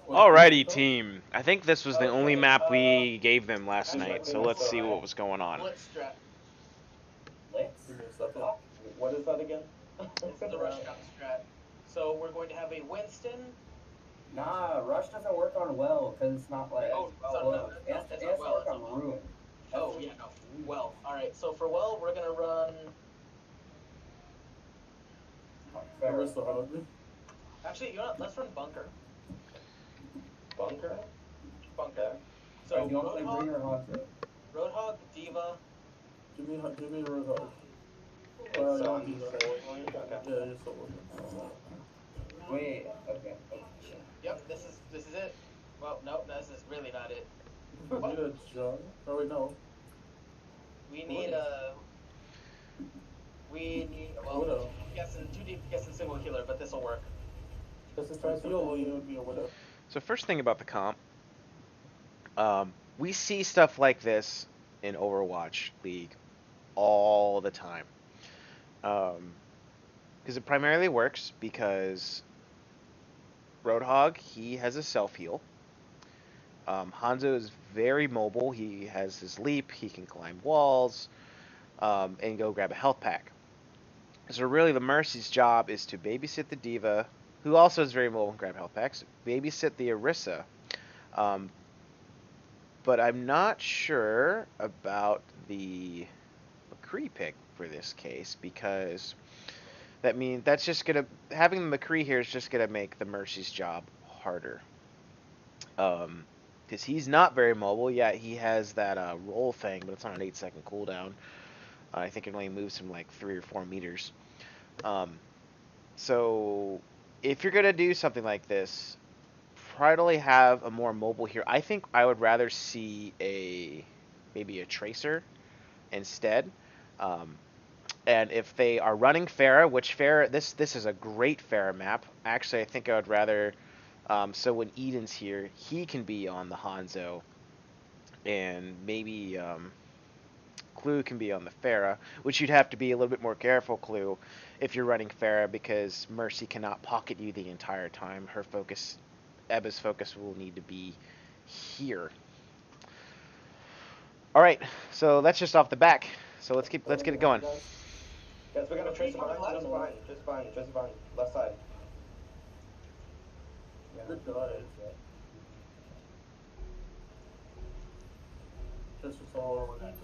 Alrighty, team. I think this was the only map we gave them last night, so let's see what was going on. Blitz strat. Blitz? What is that again? It's the rushdown strat. So we're going to have a Winston. Nah, rush doesn't work on well because it's not like. Oh, It has to work on ruin. Oh yeah, no. Well, all right. So for well, we're gonna run. Actually, you know what? Let's run bunker. Bunker? Bunker. So you want to play Bring or Hog? Roadhog, Diva. Give me Roadhog. Wait, okay. Yep, this is it. Well, no, this is really not it. We need a John. Oh wait, no. We need a. Well, guessing too deep, guessing single killer, but this will work. This is ideally it would be a widow. So first thing about the comp, we see stuff like this in Overwatch League all the time. Because it primarily works because Roadhog, he has a self-heal. Hanzo is very mobile. He has his leap. He can climb walls and go grab a health pack. So really the Mercy's job is to babysit the Diva, who also is very mobile and grab health packs, babysit the Orisa. But I'm not sure about the McCree pick for this case, because that's just gonna, having the McCree here is just gonna make the Mercy's job harder. Because he's not very mobile. Yeah, he has that roll thing, but it's on an 8-second cooldown. I think it only moves him like 3 or 4 meters. So if you're gonna do something like this, probably have a more mobile here. I think I would rather see maybe a Tracer instead. And if they are running Pharah, which Pharah, this is a great Pharah map. Actually, I think I would rather. So when Eden's here, he can be on the Hanzo, and maybe Clue can be on the Pharah, which you'd have to be a little bit more careful, Clue, if you're running Pharah, because Mercy cannot pocket you the entire time. Her focus, Ebba's focus, will need to be here. All right, so that's just off the back. So let's get it going. Guys, we're gonna trace him behind. Just behind. Left side. Good guy. Just all over that.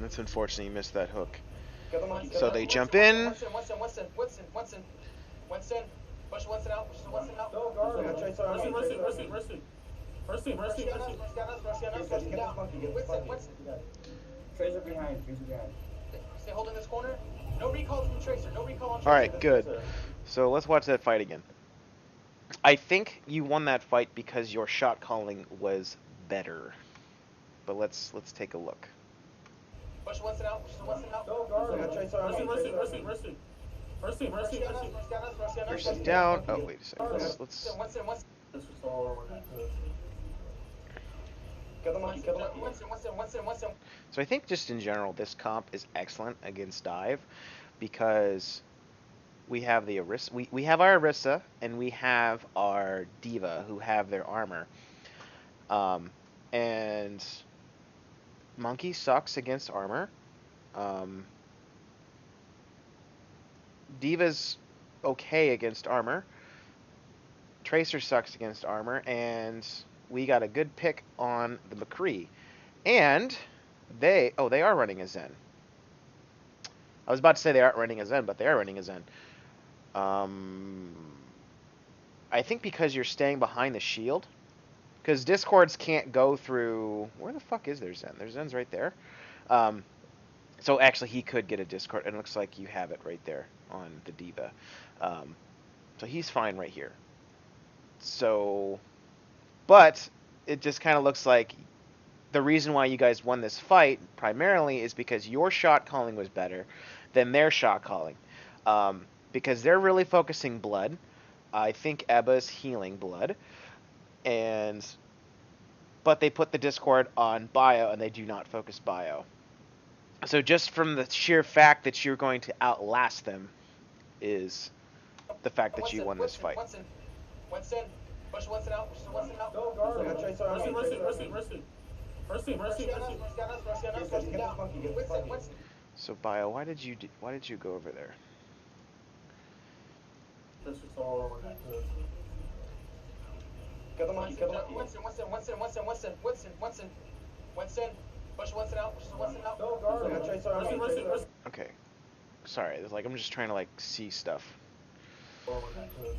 That's unfortunate. You missed that hook. So they jump in. Winston. Push Winston out. No, guard. Mercy. Tracer behind. Stay holding this corner. No recall from Tracer. No recall on Tracer. All right, good. So let's watch that fight again. I think you won that fight because your shot calling was better. But let's take a look. Push Winston out. No, guard. Mercy. Mercy's down. Oh, wait a second. Let's. Winston. This is all over that. Kill the monkey. Winston. So I think just in general, this comp is excellent against dive, because we have the Orisa, we have our Orisa, and we have our Diva, who have their armor. And Monkey sucks against armor. Diva's okay against armor. Tracer sucks against armor, and we got a good pick on the McCree. And they are running a Zen. I was about to say they aren't running a Zen, but they are running a Zen. I think because you're staying behind the shield, because Discords can't go through. Where the fuck is their Zen? Their Zen's right there. So actually, he could get a Discord, and it looks like you have it right there on the Diva. So he's fine right here. So, but it just kind of looks like the reason why you guys won this fight primarily is because your shot calling was better than their shot calling. Because they're really focusing blood. I think Ebba's healing blood. But they put the Discord on bio, and they do not focus bio. So just from the sheer fact that you're going to outlast them is the fact that you won this fight. Winston. Push Winston out. Push Winston out. Go guard. I got Tracer on me. First team. Mercy on us. Get this monkey, get this monkey. Winston. So Bio, why did you go over there? This is all over that too. Get the monkey, get the monkey. Winston. Push Winston out. Push Winston out. Go guard. I got Tracer on me. Mercy. Okay, sorry. It's like I'm just trying to like see stuff. Over that too.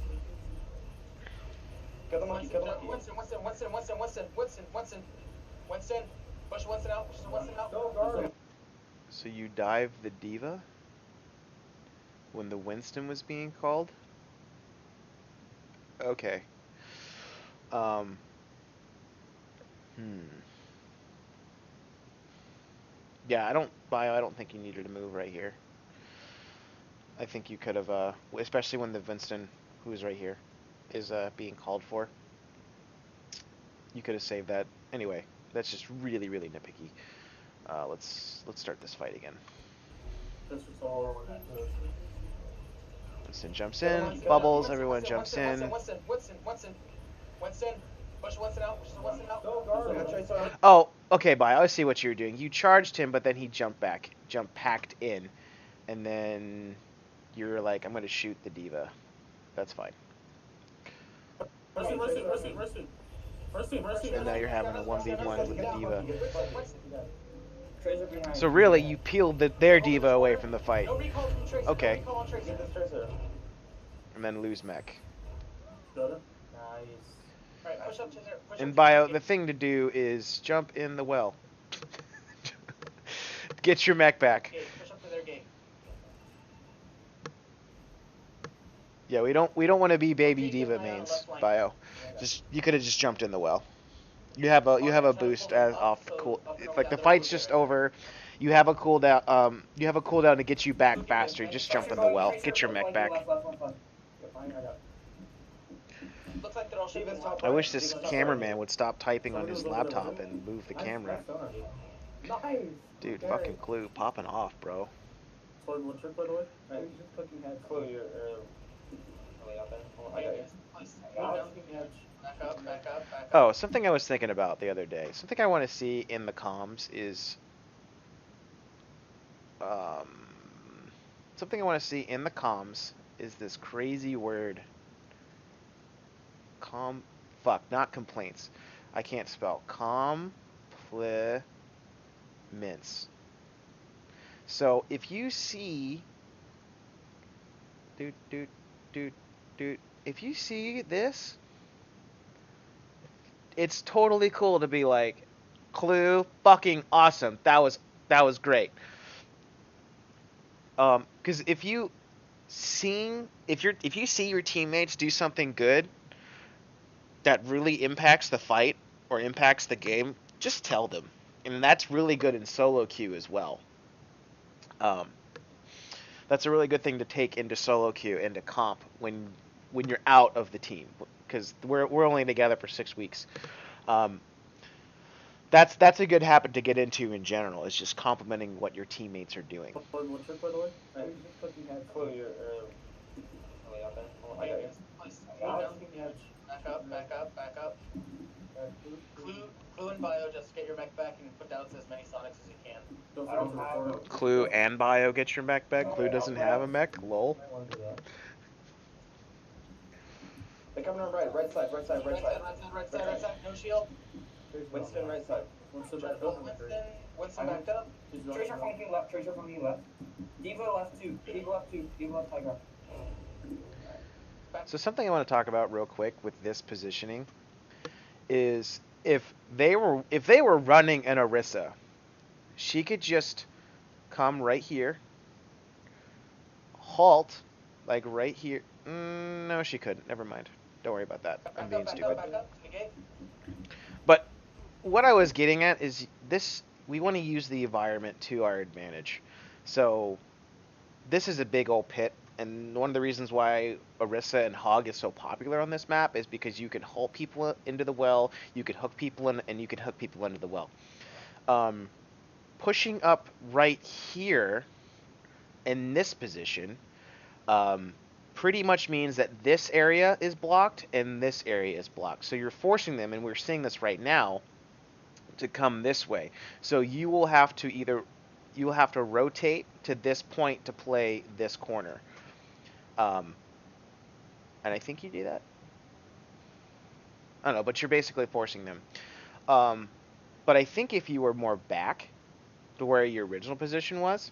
Get the monkey, get the monkey. Winston. Push Winston out. Push Winston out. Go guard. So you dive the Diva when the Winston was being called? Okay. Yeah, I don't think you needed to move right here. I think you could have, especially when the Winston, who's right here, is being called for. You could have saved that. Anyway, that's just really, really nitpicky. Let's start this fight again. This is all over that too. Winston jumps in, bubbles, everyone jumps in. Winston. Push Winston out. Push Winston out. Go guard. I got Tracer on me. Oh, okay, bye. I see what you were doing. You charged him, but then he packed in, and then you were like, I'm gonna shoot the Diva. That's fine. Mercy. And now you're having a 1v1 with the Diva. Tracer behind. So really, you peeled their Diva away from the fight, No recall from Tracer. Okay. No recall on Tracer. Get this Tracer. and then lose mech. Got it. Nice. Alright, push up to their. Push In up Bio, to the their thing to do is jump in the well. Get your mech back. gate. Push up to their gate. Yeah, we don't want to be baby Okay, Diva get my, mains, left flank. Bio. Just you could have just jumped in the well. You have a boost as off cool. Like the fight's just over. You have a cooldown. You have a cooldown to get you back faster. Just jump in the well. Get your mech back. Left. Yep, I got it. Looks like they're all shooting. Steven's top I right. wish this Steven's top cameraman would stop typing on his laptop and move the camera. Nice. Dude, fucking Clue popping off, bro. One trick, by the way. I was just cooking heads. Clue, you're way out there. Oh, I got you. Back up. Oh, something I was thinking about the other day. Something I want to see in the comms is something I want to see in the comms is this crazy word. Not complaints. I can't spell. Compliments. So if you see, if you see this, it's totally cool to be like, Clue, fucking awesome. That was great. Because if you see your teammates do something good that really impacts the fight or impacts the game, just tell them. And that's really good in solo queue as well. That's a really good thing to take into solo queue, into comp when you're out of the team, because we're only together for 6 weeks. That's a good habit to get into in general. Is just complimenting what your teammates are doing. One trick, by the way. I was just cooking heads. Clue, you're way out there. Oh, I got you. Back up. Clue and Bio, just get your mech back and put down as many Sonics as you can. Don't forget to record it. Clue and Bio get your mech back. Clue doesn't have a mech. Lol. They're coming on right side. Right side. No shield. Winston, right side. Winston back up. Winston backed up. Tracer from you left. Tracer from you left. Diva left 2. Diva left Tiger. So something I want to talk about real quick with this positioning is if they were running an Orisa, she could just come right here, halt, like right here. No, she couldn't. Never mind. Don't worry about that. I'm being stupid. Back up to the gate. But what I was getting at is this: we want to use the environment to our advantage. So this is a big old pit. And one of the reasons why Orisa and Hog is so popular on this map is because you can halt people into the well, you can hook people in, and you can hook people into the well. Pushing up right here in this position pretty much means that this area is blocked and this area is blocked. So you're forcing them, and we're seeing this right now, to come this way. So you will have to rotate to this point to play this corner. And I think you do that. I don't know, but you're basically forcing them. But I think if you were more back to where your original position was,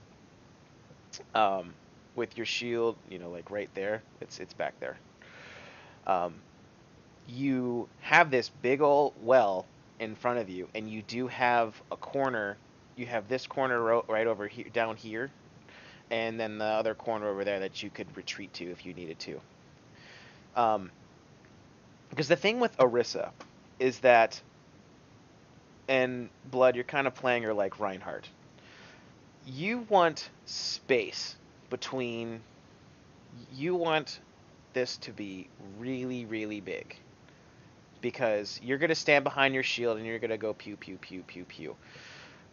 with your shield, like right there, it's back there. You have this big old well in front of you, and you do have a corner. You have this corner right over here, down here, and then the other corner over there that you could retreat to if you needed to. Because the thing with Orisa is that, and Blood, you're kind of playing her like Reinhardt. You want space between. You want this to be really, really big. Because you're going to stand behind your shield and you're going to go pew, pew, pew, pew, pew.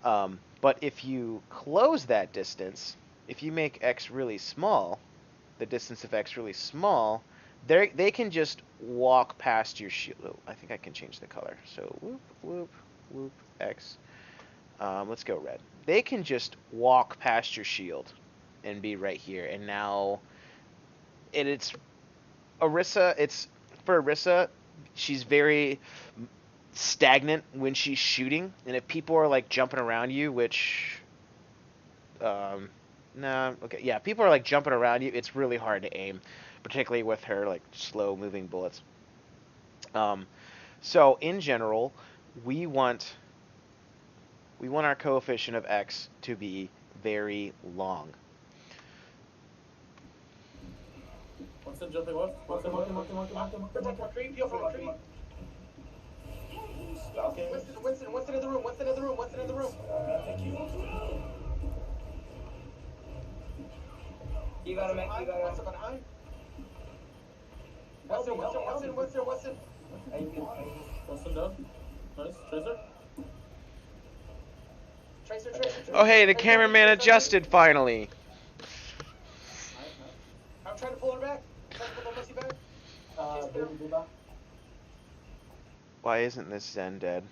But if you close that distance, if you make X really small, the distance of X really small, they can just walk past your shield. Oh, I think I can change the color. So whoop, whoop, whoop, X. Let's go red. They can just walk past your shield and be right here. And now, it's Orisa. For Orisa, she's very stagnant when she's shooting, and if people are like jumping around you, which, okay, yeah, people are like jumping around you, it's really hard to aim, particularly with her like slow moving bullets. So in general, we want our coefficient of X to be very long. What's the jumping left? What's the monkey? Protect my creep, heal from my creep. Winston, in the room, Winston in the room. You got him, you got him. Winston behind. Winston. Thank you. Winston down. Nice. Tracer. Oh hey, the cameraman adjusted finally. I'm trying to pull her back. Why isn't this Zen dead?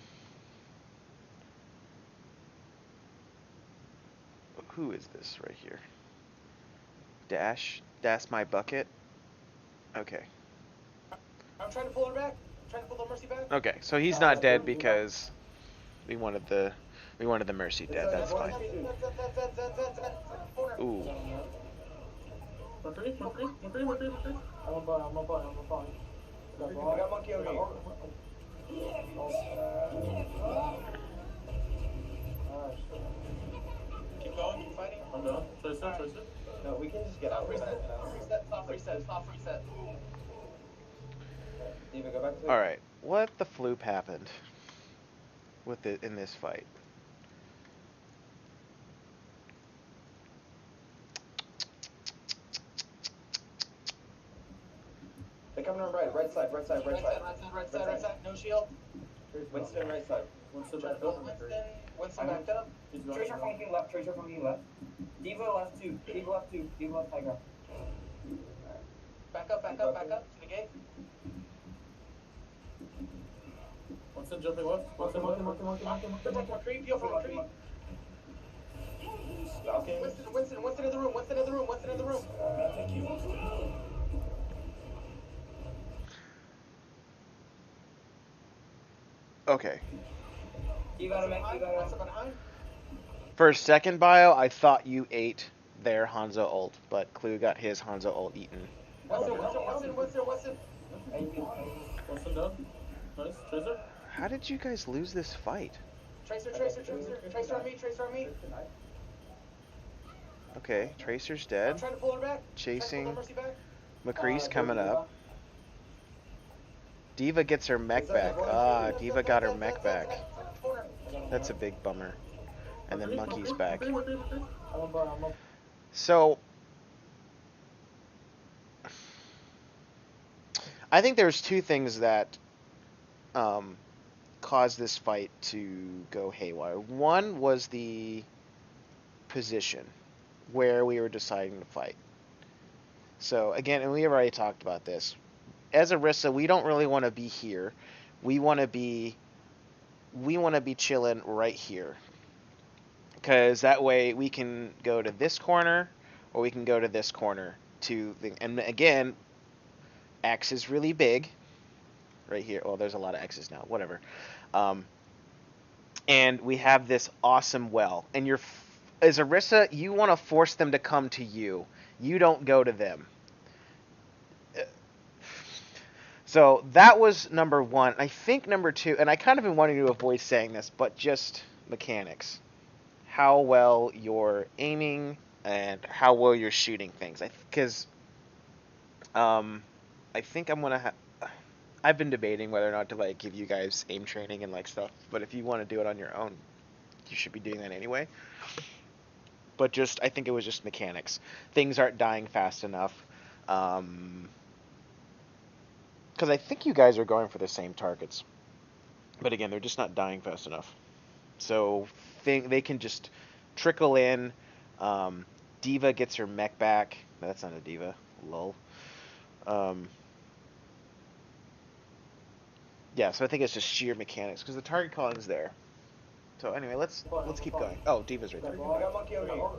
Who is this right here? Dash my bucket. Okay. I'm trying to pull her back. Trying to pull the Mercy back. Okay, so he's not dead because we wanted the Mercy dead. That's fine. Ooh. Mercury. I'm a bot. I got monkey over here. Keep going, keep fighting. I'm down. Tracer. No, we can just get out. Stop reset. Diva, go back to All right. What the floop happened in this fight? They're coming on right side. Right side. No shield. Winston, right side. Winston back up. Winston backed up. Tracer from you left. Diva left two. Diva left high ground. Back up to the gate. Winston jumping left. Winston monkey. Protect my creep, heal from my creep. Winston in the room. Okay. You got him, Winston behind. For second bio, I thought you ate their Hanzo ult, but Clue got his Hanzo ult eaten. Winston. Thank you. Winston down. Nice. Tracer. How did you guys lose this fight? Tracer on me. Okay, Tracer's I'm dead. trying to pull her back. Chasing. Mercy back. McCree's coming up. Diva gets her mech back. Diva got her mech back. That's a big bummer. And then Monkey's back. So, I think there's two things that caused this fight to go haywire. One was the position where we were deciding to fight. So again, and we have already talked about this. As Arissa, we don't really want to be here. We want to be chilling right here, because that way we can go to this corner or we can go to this corner and again, X is really big right here. Well, there's a lot of X's now. Whatever. Um, and we have this awesome well, and as Arissa, you want to force them to come to you. You don't go to them. So that was number one. I think number two, and I kind of been wanting to avoid saying this, but just mechanics. How well you're aiming and how well you're shooting things. Because I think I'm gonna I've been debating whether or not to like give you guys aim training and like stuff, but if you want to do it on your own, you should be doing that anyway. But just I think it was just mechanics. Things aren't dying fast enough. Because I think you guys are going for the same targets, but again, they're just not dying fast enough. So they can just trickle in. Diva gets her mech back. No, that's not a diva. Lol. Yeah, so I think it's just sheer mechanics because the target calling is there. So anyway, let's keep going. Oh, diva's right there. I got monkey over here.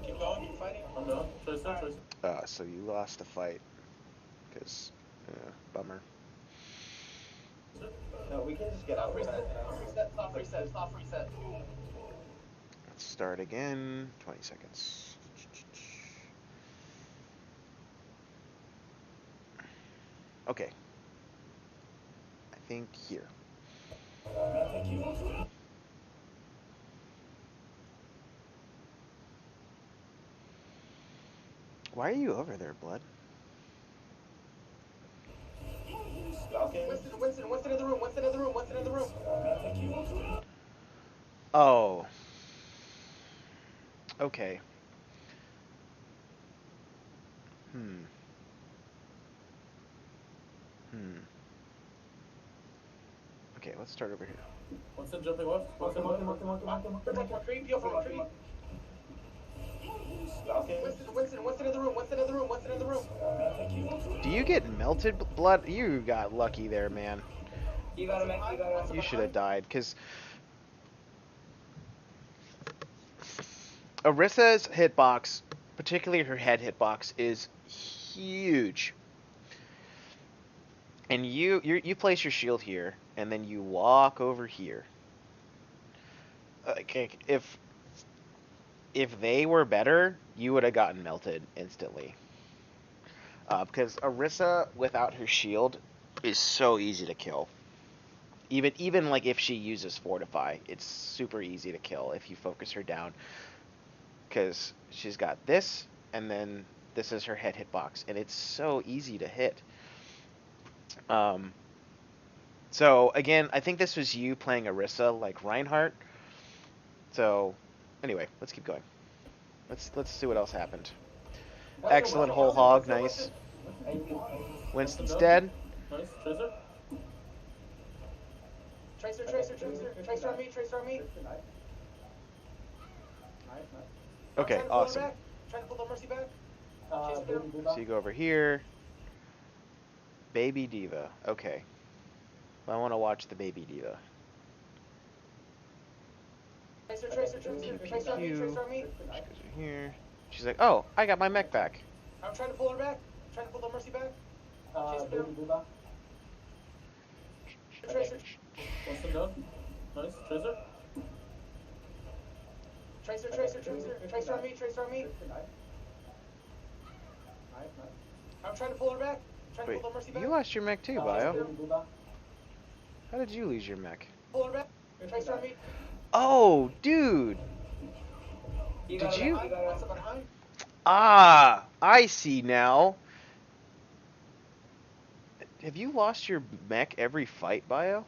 Keep going, keep fighting. I'm down. Tracer, tracer. So you lost the fight because bummer. No, we can just get out. Stop reset, stop reset. Let's start again. 20 seconds. Okay. I think here. Why are you over there, Blood? Winston in the room. Oh. Okay. Okay, let's start over here. Winston jumping left. Winston, Creep, yo, from creep. Winston in the room. Do you get melted, Blood? You got lucky there, man. You should have died, because Arissa's hitbox, particularly her head hitbox, is huge. And you place your shield here, and then you walk over here. Okay, if they were better, you would have gotten melted instantly. Because Arissa, without her shield, is so easy to kill. Even like if she uses Fortify, it's super easy to kill if you focus her down. Because she's got this, and then this is her head hitbox, and it's so easy to hit. So again, I think this was you playing Arissa like Reinhardt. So anyway, let's keep going. Let's see what else happened. Excellent whole hog, nice. Winston's dead. Nice. Tracer on me. Okay, awesome. Trying to pull the Mercy back. So you go over here. Baby Diva. Okay. I want to watch the Baby Diva. Tracer on me. She goes over here. She's like, oh, I got my mech back. I'm trying to pull her back. Trying to pull the Mercy back. Tracer. Winston down. Nice. Tracer on me. I'm trying to pull her back. Trying to Wait, pull the Mercy back. you lost your mech too, Bio. How did you lose your mech? Pull her back. Tracer on me. Oh, dude. Did you? What's up behind? Ah, I see now. Have you lost your mech every fight, Bio?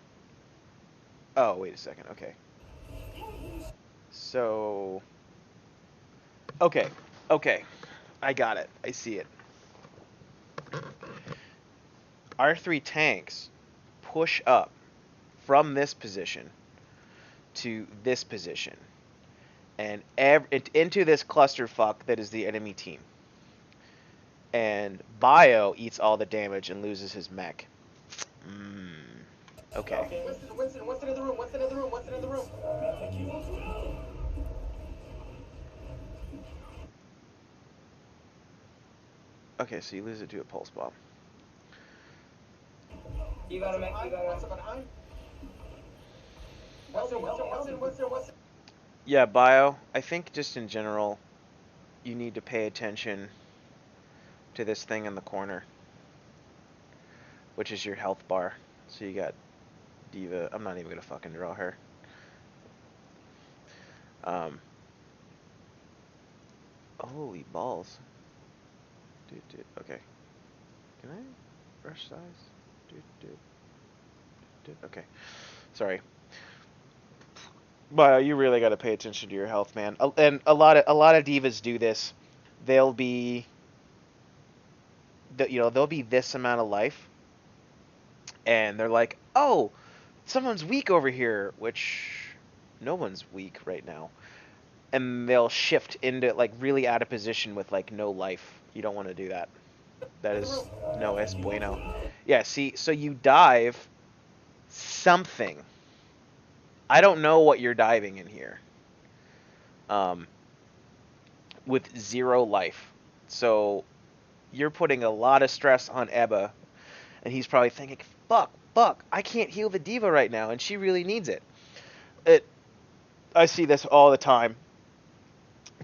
Oh, wait a second. Okay. So... Okay. I got it. I see it. Our three tanks push up from this position to this position. and into this clusterfuck that is the enemy team. And Bio eats all the damage and loses his mech. Okay. Winston in the room. Winston in the room. Winston in the room. Thank you. Okay, so you lose it to a pulse bomb. You got a mech. You got a Winston behind. Winston. Yeah, Bio, I think just in general, you need to pay attention to this thing in the corner, which is your health bar. So you got Diva. I'm not even going to fucking draw her. Holy balls. Dude. Okay. Can I brush size? Dude. Okay. Sorry. But you really got to pay attention to your health, man. And a lot of divas do this. They'll be they'll be this amount of life, and they're like, "Oh, someone's weak over here," which no one's weak right now. And they'll shift into like really out of position with like no life. You don't want to do that. That is no es bueno. Yeah, see, so you dive something. I don't know what you're diving in here. With 0 life. So you're putting a lot of stress on Ebba, and he's probably thinking, fuck, I can't heal the diva right now, and she really needs it. I see this all the time.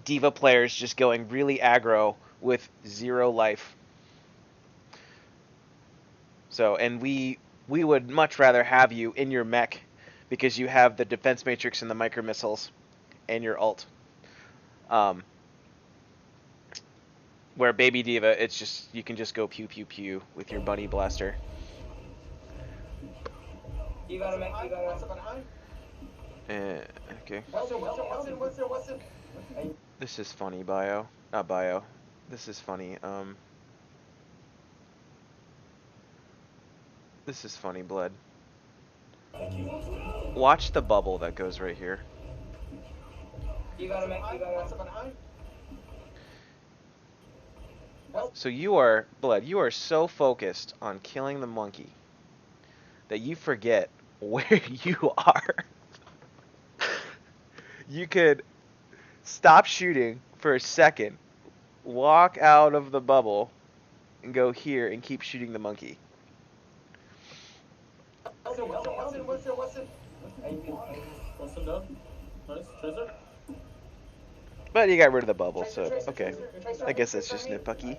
Diva players just going really aggro with 0 life. So, and we would much rather have you in your mech because you have the defense matrix and the micro missiles and your ult. Where Baby Diva, it's just, you can just go pew pew pew with your bunny blaster. You got a mech. You got a. Okay. Winston. This is funny, Bio. Not Bio. This is funny. This is funny, Blood. Thank you. Watch the bubble that goes right here. You got a mech. You got a. So you are, Blood, you are so focused on killing the monkey that you forget where you are. You could stop shooting for a second, walk out of the bubble, and go here and keep shooting the monkey. Winston. Winston down. Nice. Tracer. But you got rid of the bubble, so okay. I guess that's just nitpicky.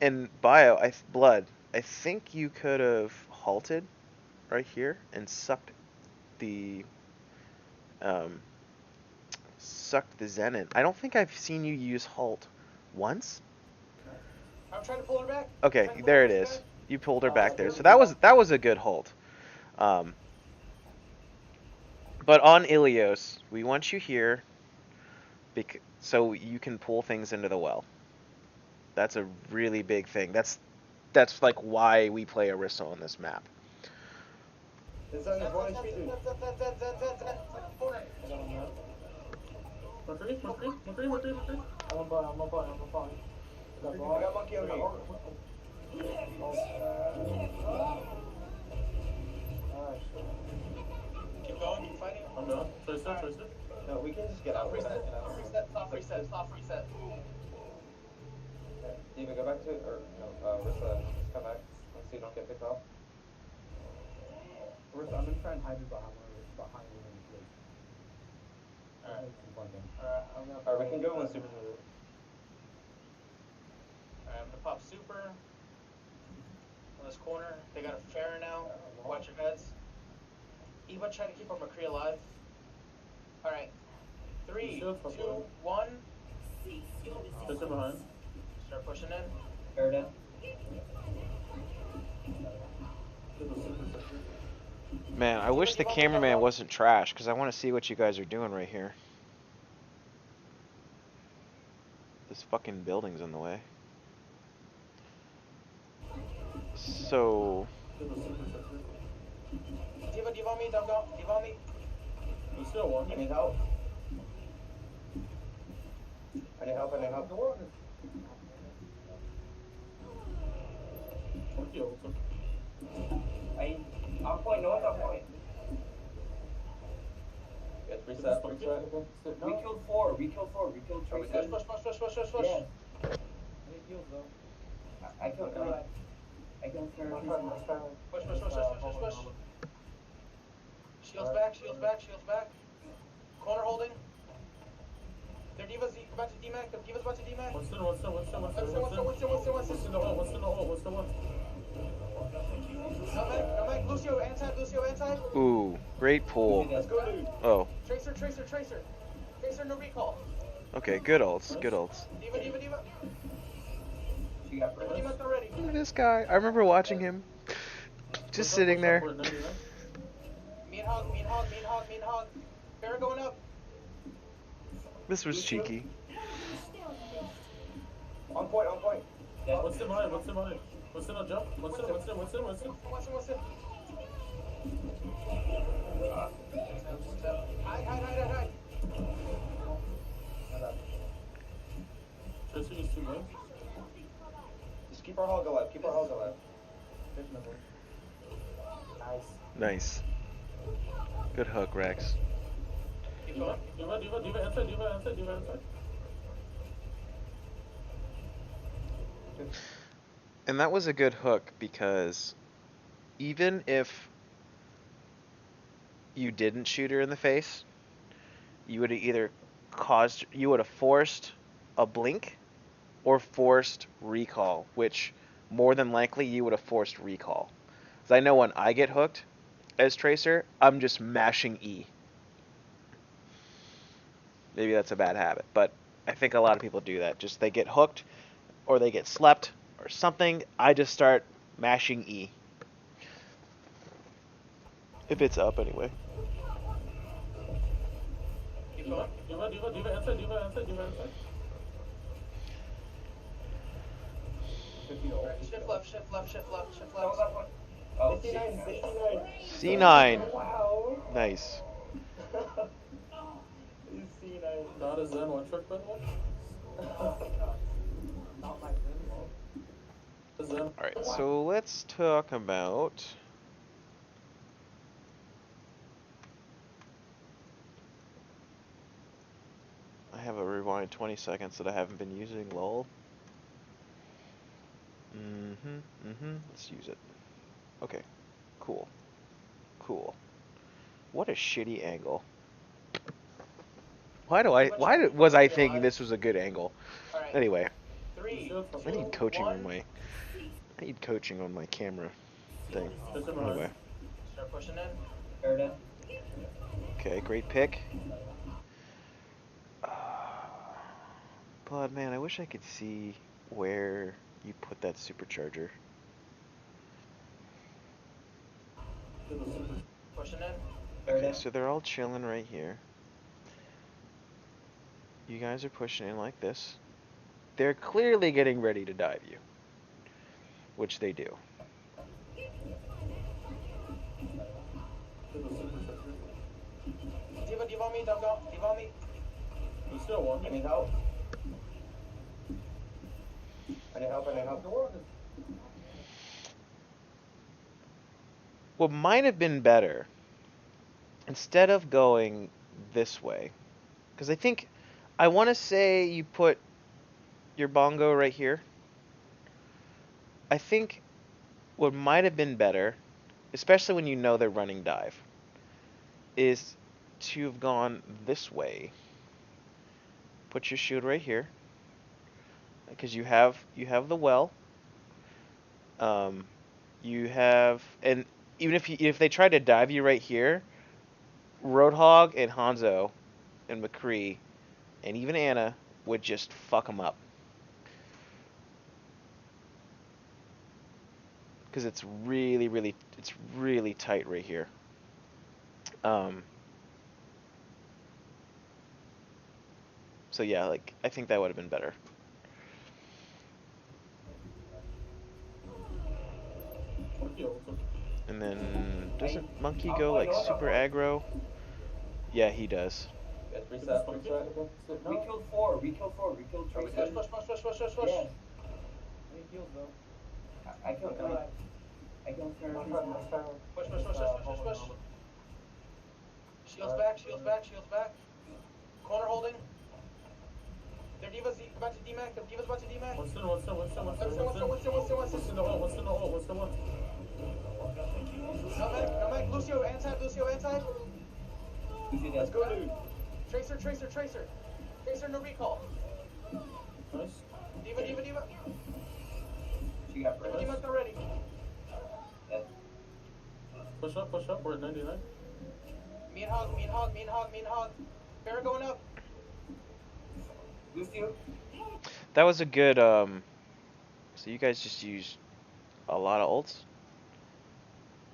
And Bio, Blood, I think you could have halted right here and sucked the Zenith. I don't think I've seen you use halt once. I'm trying to pull her back. Okay, there it is. You pulled her back there. So that was a good halt. But on Illios, we want you here so you can pull things into the well. That's a really big thing. That's like why we play Orisa on this map. It's on the bonus Zen. Mercury. I'm a bot. I got monkey on me. Keep going, keep fighting. I'm down. Tracer. No, we can just get out. Stop reset. Diva, go back to it, or no, Rissa, just come back so you don't get picked off. I'm gonna try and hide it behind the place. Alright, Alright, we can go when Super's moved. Alright, I'm gonna pop super on this corner. They got a Pharah now. Watch your heads. Eva trying to keep our McCree alive. Alright. 3, 2, 1. Tracer behind. Start pushing in. Fair dead. Man, I wish the cameraman wasn't trash, because I want to see what you guys are doing right here. This fucking building's in the way. So... Diva me, don't go. Diva on me. Lucio one. I need help. I need help. Monkey also. On point, no one's on point. Yes, reset. We killed four. We killed Tracer. Push. Yeah. I killed three. I killed three. Push. Shields back. Corner holding. Their Diva's about to DMAC. The Diva's about to DMAC. What's the one? What's What's in the hole? No Mac. Lucio anti. Ooh, great pull. Let's go, dude. Oh, Tracer, no recall. okay, good ults. Diva. She got burst. Diva's not ready. Look at this guy. I remember watching him. Just sitting there. Mean hog. Barra going up. This was cheeky. On point. Yeah. What's in mine? What's in a jump? What's in? Hide. Tracer is too low. Just keep our hog alive. Nice. Good hook, Rex. Keep going. Diva inside. And that was a good hook because even if you didn't shoot her in the face, you would have forced a blink or forced recall, which more than likely you would have forced recall. Because I know when I get hooked as Tracer, I'm just mashing E. Maybe that's a bad habit, but I think a lot of people do that. Just they get hooked or they get slept or something, I just start mashing E. If it's up anyway. Keep going. Diva inside. Shift left. Oh, 69. C9. Wow. Nice. He's C9. Not a Zen one trick, by the way. Zen. Alright, so let's talk about... I have a rewind 20 seconds that I haven't been using, lol. Let's use it. Okay, cool. What a shitty angle. Why was I thinking this was a good angle? Alright. Anyway, 3, I need coaching 1. on my camera thing. Tracer behind. Anyway, Start pushing in. Paradise. okay, great pick. But man, I wish I could see where you put that supercharger. Pushing in. Okay, Paradise. so they're all chilling right here. You guys are pushing in like this. They're clearly getting ready to dive you, which they do. Diva on me, don't go. Diva on me. Lucio one. I need help. What might have been better, instead of going this way, because I want to say you put your bongo right here. I think what might have been better, especially when you know they're running dive, is to have gone this way. Put your shield right here, because you have the well. You have, and even if they try to dive you right here, Roadhog and Hanzo and McCree and even Anna would just fuck them up. Because it's really tight right here. So yeah, like I think that would have been better. Monkey also. And then Doesn't Monkey go like super aggro? Yeah, he does. Yes, reset, reset. We killed 4. We killed Tracer. Push. Yeah. Any heals though? I killed Tracer. I killed Tracer. Push. Shields back. Corner holding. Their Diva's about to DMAC. What's in the hole? Come back. Lucio, anti. Let's go, dude. Tracer. Tracer, no recall. Nice. Diva. She got burst. Diva's not ready. Push up. We're at 99. Me and Hog. Farrah going up. Lucio. That was a good, so you guys just used a lot of ults?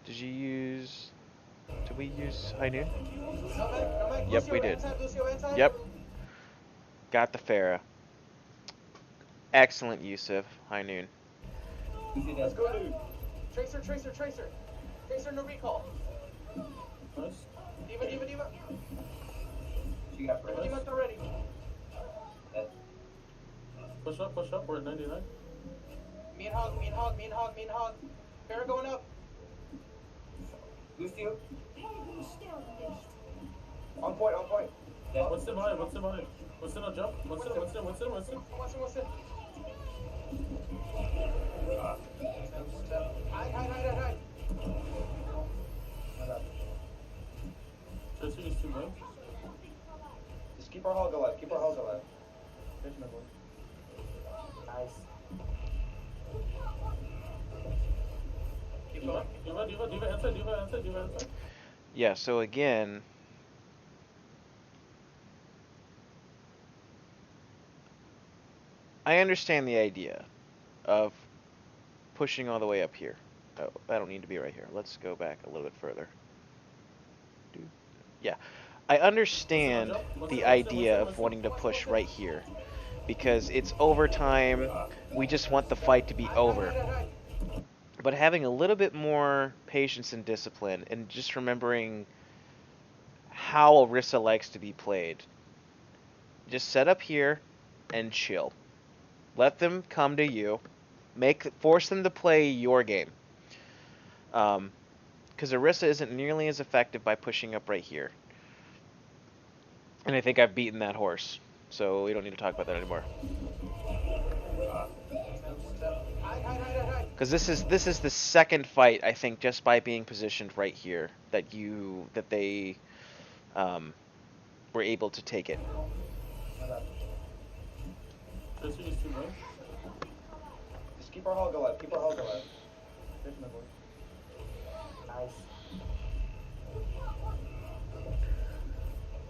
Did we use High Noon? Come back. Yep, we did. Yep. Got the Farah. Excellent use of High Noon. Let's go, dude. Tracer. Tracer, no recall. Nice. Diva. She got burst. Diva's not ready. Push up. We're at 99. Me and Hog. Farrah going up. Lucio. On point. What's in mine? What's in a jump? What's in? What's in? Hide. Tracer is too low. Just keep our hog alive. Nice. Keep going. Diva, inside. Yeah, so again, I understand the idea of pushing all the way up here. Oh, I don't need to be right here. Let's go back a little bit further. Yeah, I understand the idea of wanting to push right here because it's overtime. We just want the fight to be over. But having a little bit more patience and discipline and just remembering how Orisa likes to be played. Just set up here and chill. Let them come to you. Force them to play your game. Because Orisa isn't nearly as effective by pushing up right here. And I think I've beaten that horse. So we don't need to talk about that anymore. Because this is the second fight, I think, just by being positioned right here that they were able to take it. Tracer is too low. Just keep our hog alive. Nice.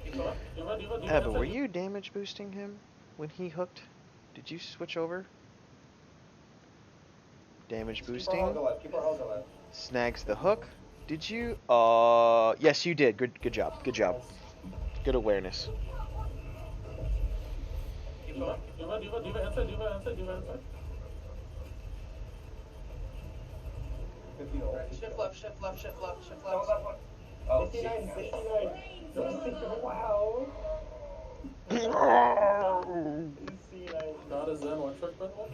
Diva, But were you damage boosting him when he hooked? Did you switch over? Damage boosting. Keep our hog alive. Snags the hook. Did you? Yes, you did. Good job. Good awareness. Keep going. Diva, inside. 50 ult. Shift left. Oh, 69. Wow. Not a Zen one trick, by the way.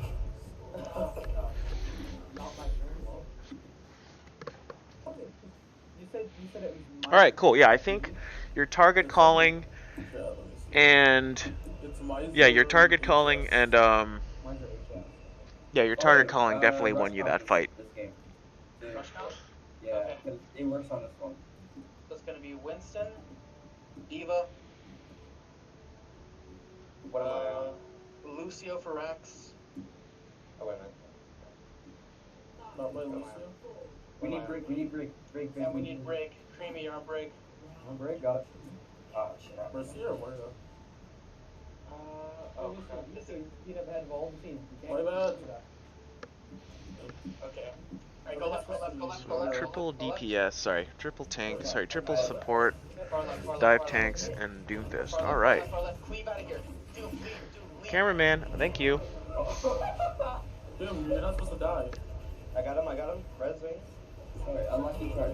You said it was All right, cool. Yeah, I think your target calling Yeah, let me see. and It's my your target calling and Mine's are HF. your target calling definitely won you that fight. This game. Rush count. Yeah, Okay. 'cause it works on this one. So it's gonna be Winston, Eva, What am I on? Lucio for Rex. Oh, wait a minute. Not by Lucio. We need break. And we need break. Creamy, you're on break. One break, got it. Oh, shit. Mercy or where? Oh, crap. You never had involved in team. My bad. Okay. Alright, go left. Triple DPS, triple tank, triple support, Far left, dive far tanks, left. and Doomfist. Far left, Alright. Far left. Cleave out of here. Leave. Cameraman, thank you. Dude, you're not supposed to die. I got him. Res wings. Sorry, unlucky charge.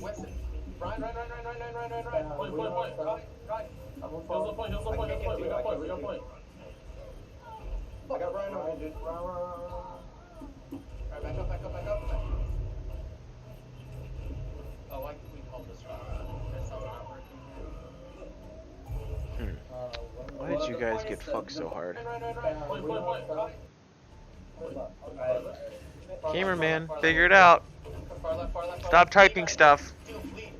Winston. Ryan. Point. Ryan. I'm on Here's the point. I can't get to We you, got I point. can't get to you. I got Ryan on me, dude. Alright, back up. Oh, why can we call this wrong? That's not working here. Why did you guys get fucked so hard? Right. Cameraman, figure it out. Far left. Stop typing stuff. Dude, lead.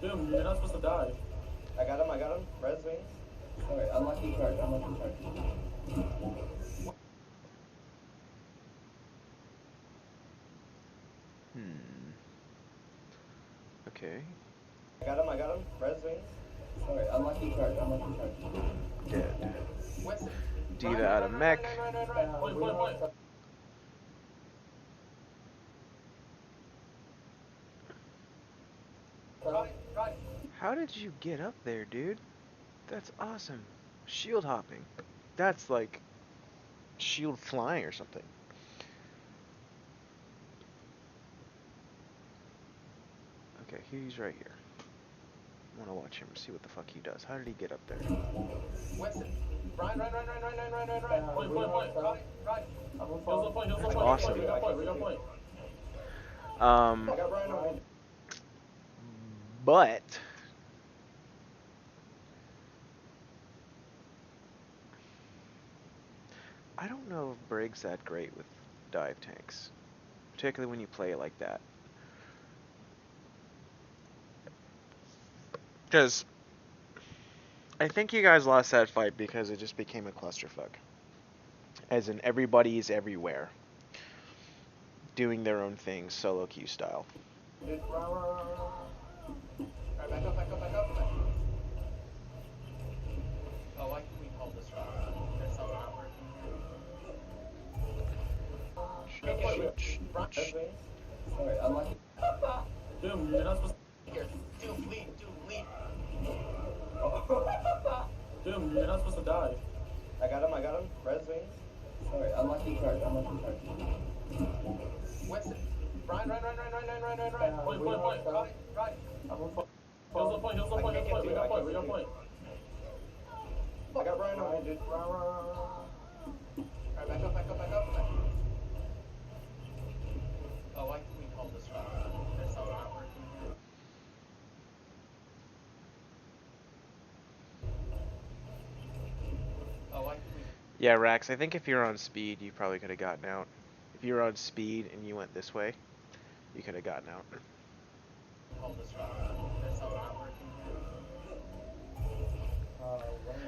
Dude, you're not supposed to die. I got him. Res me. Sorry, unlucky charge. Okay. I got him. Res me. Sorry, unlucky charge. Dead. Winston. Diva out of mech. Point. Right. How did you get up there, dude? That's awesome. Shield hopping. That's like shield flying or something. Okay, he's right here. I want to watch him, see what the fuck he does. How did he get up there? Winston. Ryan. Point. I'm on Here's the point. Awesome. We got point. I got Ryan on me. But I don't know if Brig's that great with dive tanks, particularly when you play it like that. Because I think you guys lost that fight because it just became a clusterfuck. As in, everybody's everywhere, doing their own thing, solo queue style. Alright, back up. Oh, why can we call this wrong? That's not working here. Res me. Sorry, unlucky. Dude, you're not supposed Here. Dude, lead. Dude, you're not supposed to die. I got him. Res me. Sorry, unlucky charge. Winston. Ryan. Point. Right. Here's the point. We got point. I got Ryan on me, dude. Alright, back up. Oh, why can we call this wrong? That's not working here. Oh, why can we... Yeah, Rax, I think if you're on speed, you probably could have gotten out. If you were on speed and you went this way, you could have gotten out. call this wrong? That's not working here.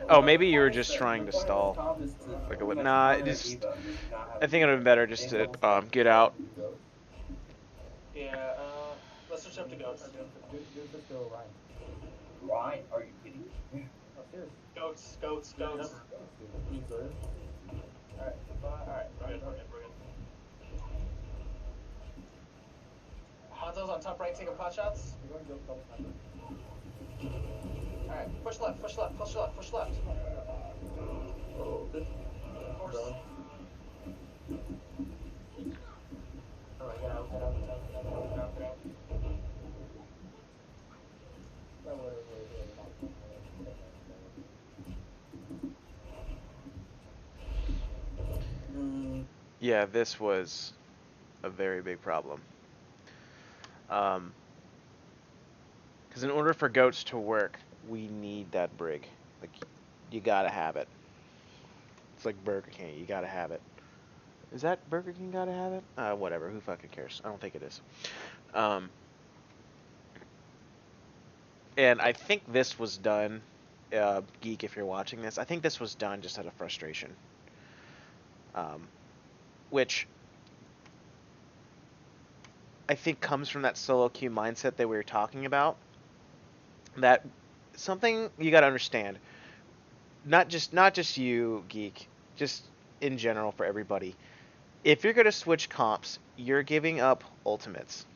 Oh, maybe you were just trying to stall. Like, nah, it is. I think it would have been better just to get out. Yeah, let's switch up to goats. Ryan, are you kidding me? Goats. Alright, we're good. Hanzo's on top right taking pot shots. Alright, push left. Oh, good. Of course. Alright, get out. Yeah, this was a very big problem. Because in order for goats to work, we need that brig. Like, you gotta have it. It's like Burger King, you gotta have it. Is that Burger King gotta have it? Whatever, who fucking cares? I don't think it is. And I think this was done, Geek, if you're watching this, I think this was done just out of frustration. Which I think comes from that solo queue mindset that we were talking about. That something you got to understand, not just you, Geek, just in general for everybody. If you're going to switch comps, you're giving up ultimates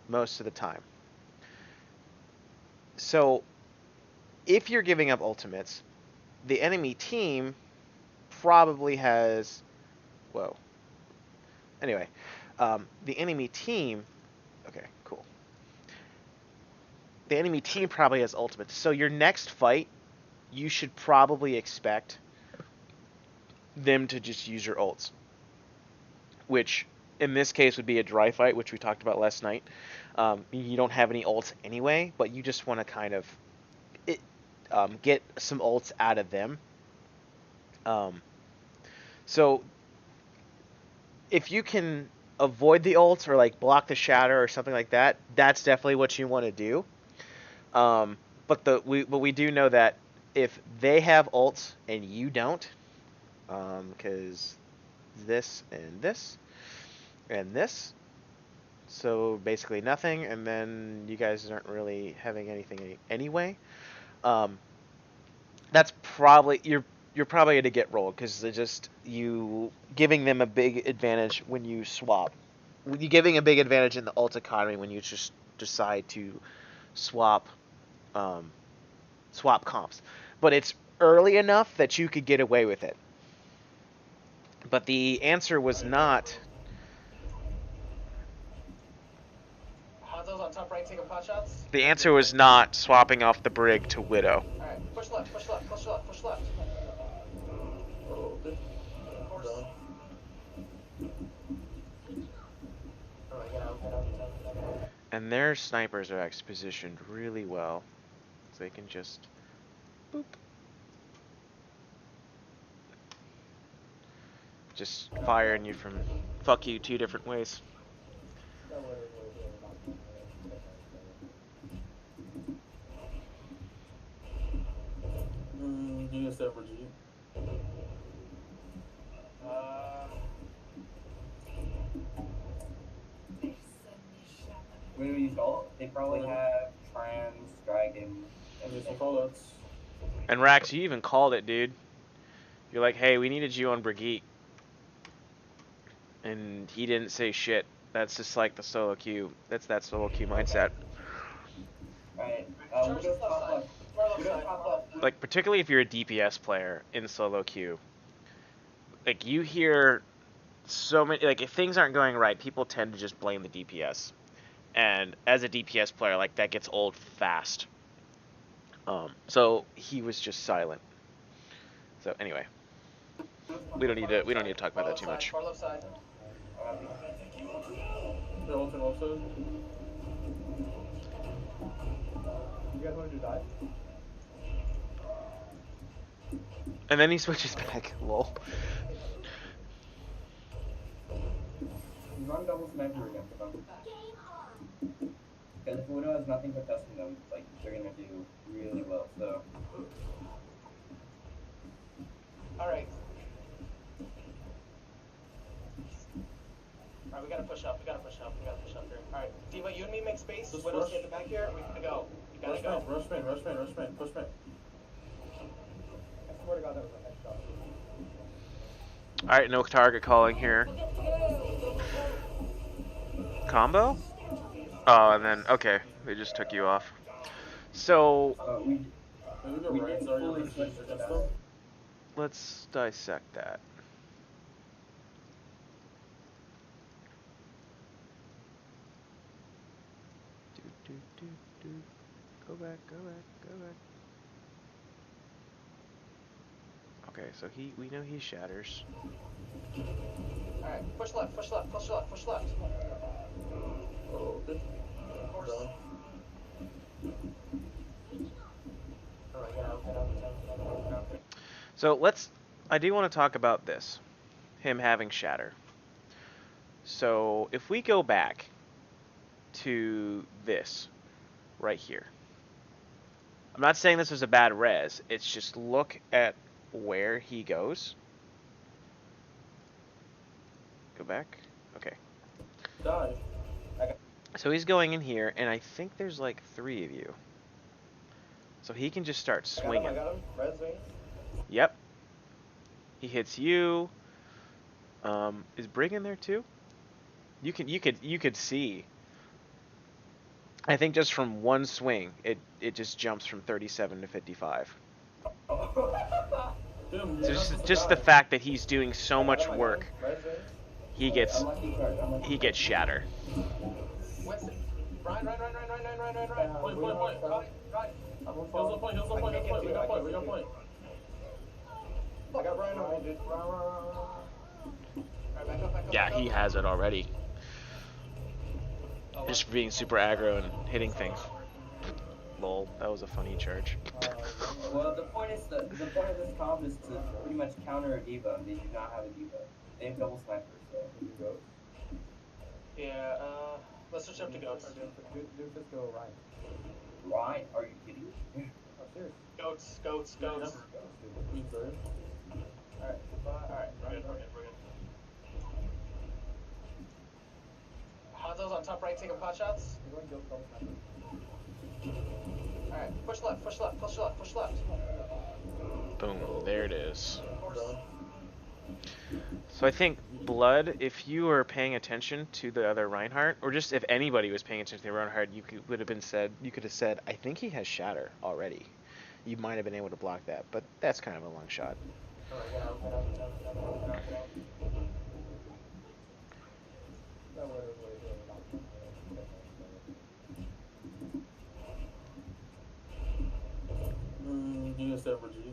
most of the time. So if you're giving up ultimates, the enemy team probably has Whoa. Anyway, the enemy team. Okay, cool. The enemy team probably has ultimates. So your next fight, you should probably expect them to just use your ults, which in this case would be a dry fight, which we talked about last night. You don't have any ults anyway, but you just want to kind of get some ults out of them. So if you can avoid the ults or like block the shatter or something like that, that's definitely what you want to do. But we do know that if they have ults and you don't, because this and this and this, so basically nothing, and then you guys aren't really having anything anyway. That's probably you're probably going to get rolled because it's just you giving them a big advantage when you swap. You're giving a big advantage in the ult economy when you just decide to swap swap comps. But it's early enough that you could get away with it. But the answer was not. Hanzo's on top right taking pot shots. The answer was not swapping off the Brig to Widow. Alright, push left, push left, push left, push left. Oh, okay. Of course. Done. Alright, get out. And their snipers are actually positioned really well. So they can just boop. Just firing you from fuck you 2 different ways. Do you step for G? When we use ult, they probably have Trans, Dragon, And there's some callouts. And Rax, you even called it, dude. You're like, hey, we needed you on Brigitte. And he didn't say shit. That's just like the solo queue. That's that solo queue mindset. Right. We'll go top left. We'll go top left. Like, particularly if you're a DPS player in solo queue. Like, you hear so many... Like, if things aren't going right, people tend to just blame the DPS. And as a DPS player, like, that gets old fast. So he was just silent. So anyway, we don't need to talk about that too much. Far left side. They're ult and ult side. You guys want to do dive? And then he switches back. Lol. He's on double sniper again for them. Because if Widow has nothing but testing them, like, they're gonna do really well, so. Alright. Alright, we gotta push up, we gotta push up here. Alright, Diva, you and me make space. Just Widow's rush. at the back here, we gotta go. You gotta Rush go. main, rush main, rush main, rush main, push main. I swear to God, that was a headshot. Alright, no target calling here. Combo? Oh, and then, okay, they just took you off. So, We Maybe go We right, didn't sorry, fully you're switch against to that. them. let's dissect that. Go back, go back, go back. Okay, so we know he shatters. Alright, push left, push left, push left, push left. Oh, okay. Of course. Done. Alright, get out. So I do want to talk about this. Him having shatter. So if we go back to this right here. I'm not saying this was a bad res. It's just look at where he goes. Go back. Okay. Die. So he's going in here, and I think there's like 3 of you. So he can just start swinging. I got him. Red swing. Yep. He hits you. Is Brig in there too? You could see. I think just from one swing, it just jumps from 37 to 55. Dude, So just the fact that he's doing so much work, he gets Unlucky card, unlucky card. shatter. Winston. Ryan. Point. Ryan. I'm on Here's the point. I can't get to We it, I got can't get to point. it. I got Brian on me, dude. Alright, back up. Yeah, he has it already. Oh, Just being super aggro and hitting things. Lol, that was a funny charge. Well, the point of this comp is to pretty much counter a diva, and they do not have a diva. They have double snipers, so. Yeah, let's switch up to goats. Doofus go Ryan. Ryan? Are you kidding me? I'm serious. Goats. Alright, we're good. Hanzo's on top right taking pot shots. Alright, push left. Boom, there it is. So I think Blood, if you were paying attention to the other Reinhardt, or just if anybody was paying attention to the Reinhardt, you could have said, I think he has Shatter already. You might have been able to block that, but that's kind of a long shot. You just said for G.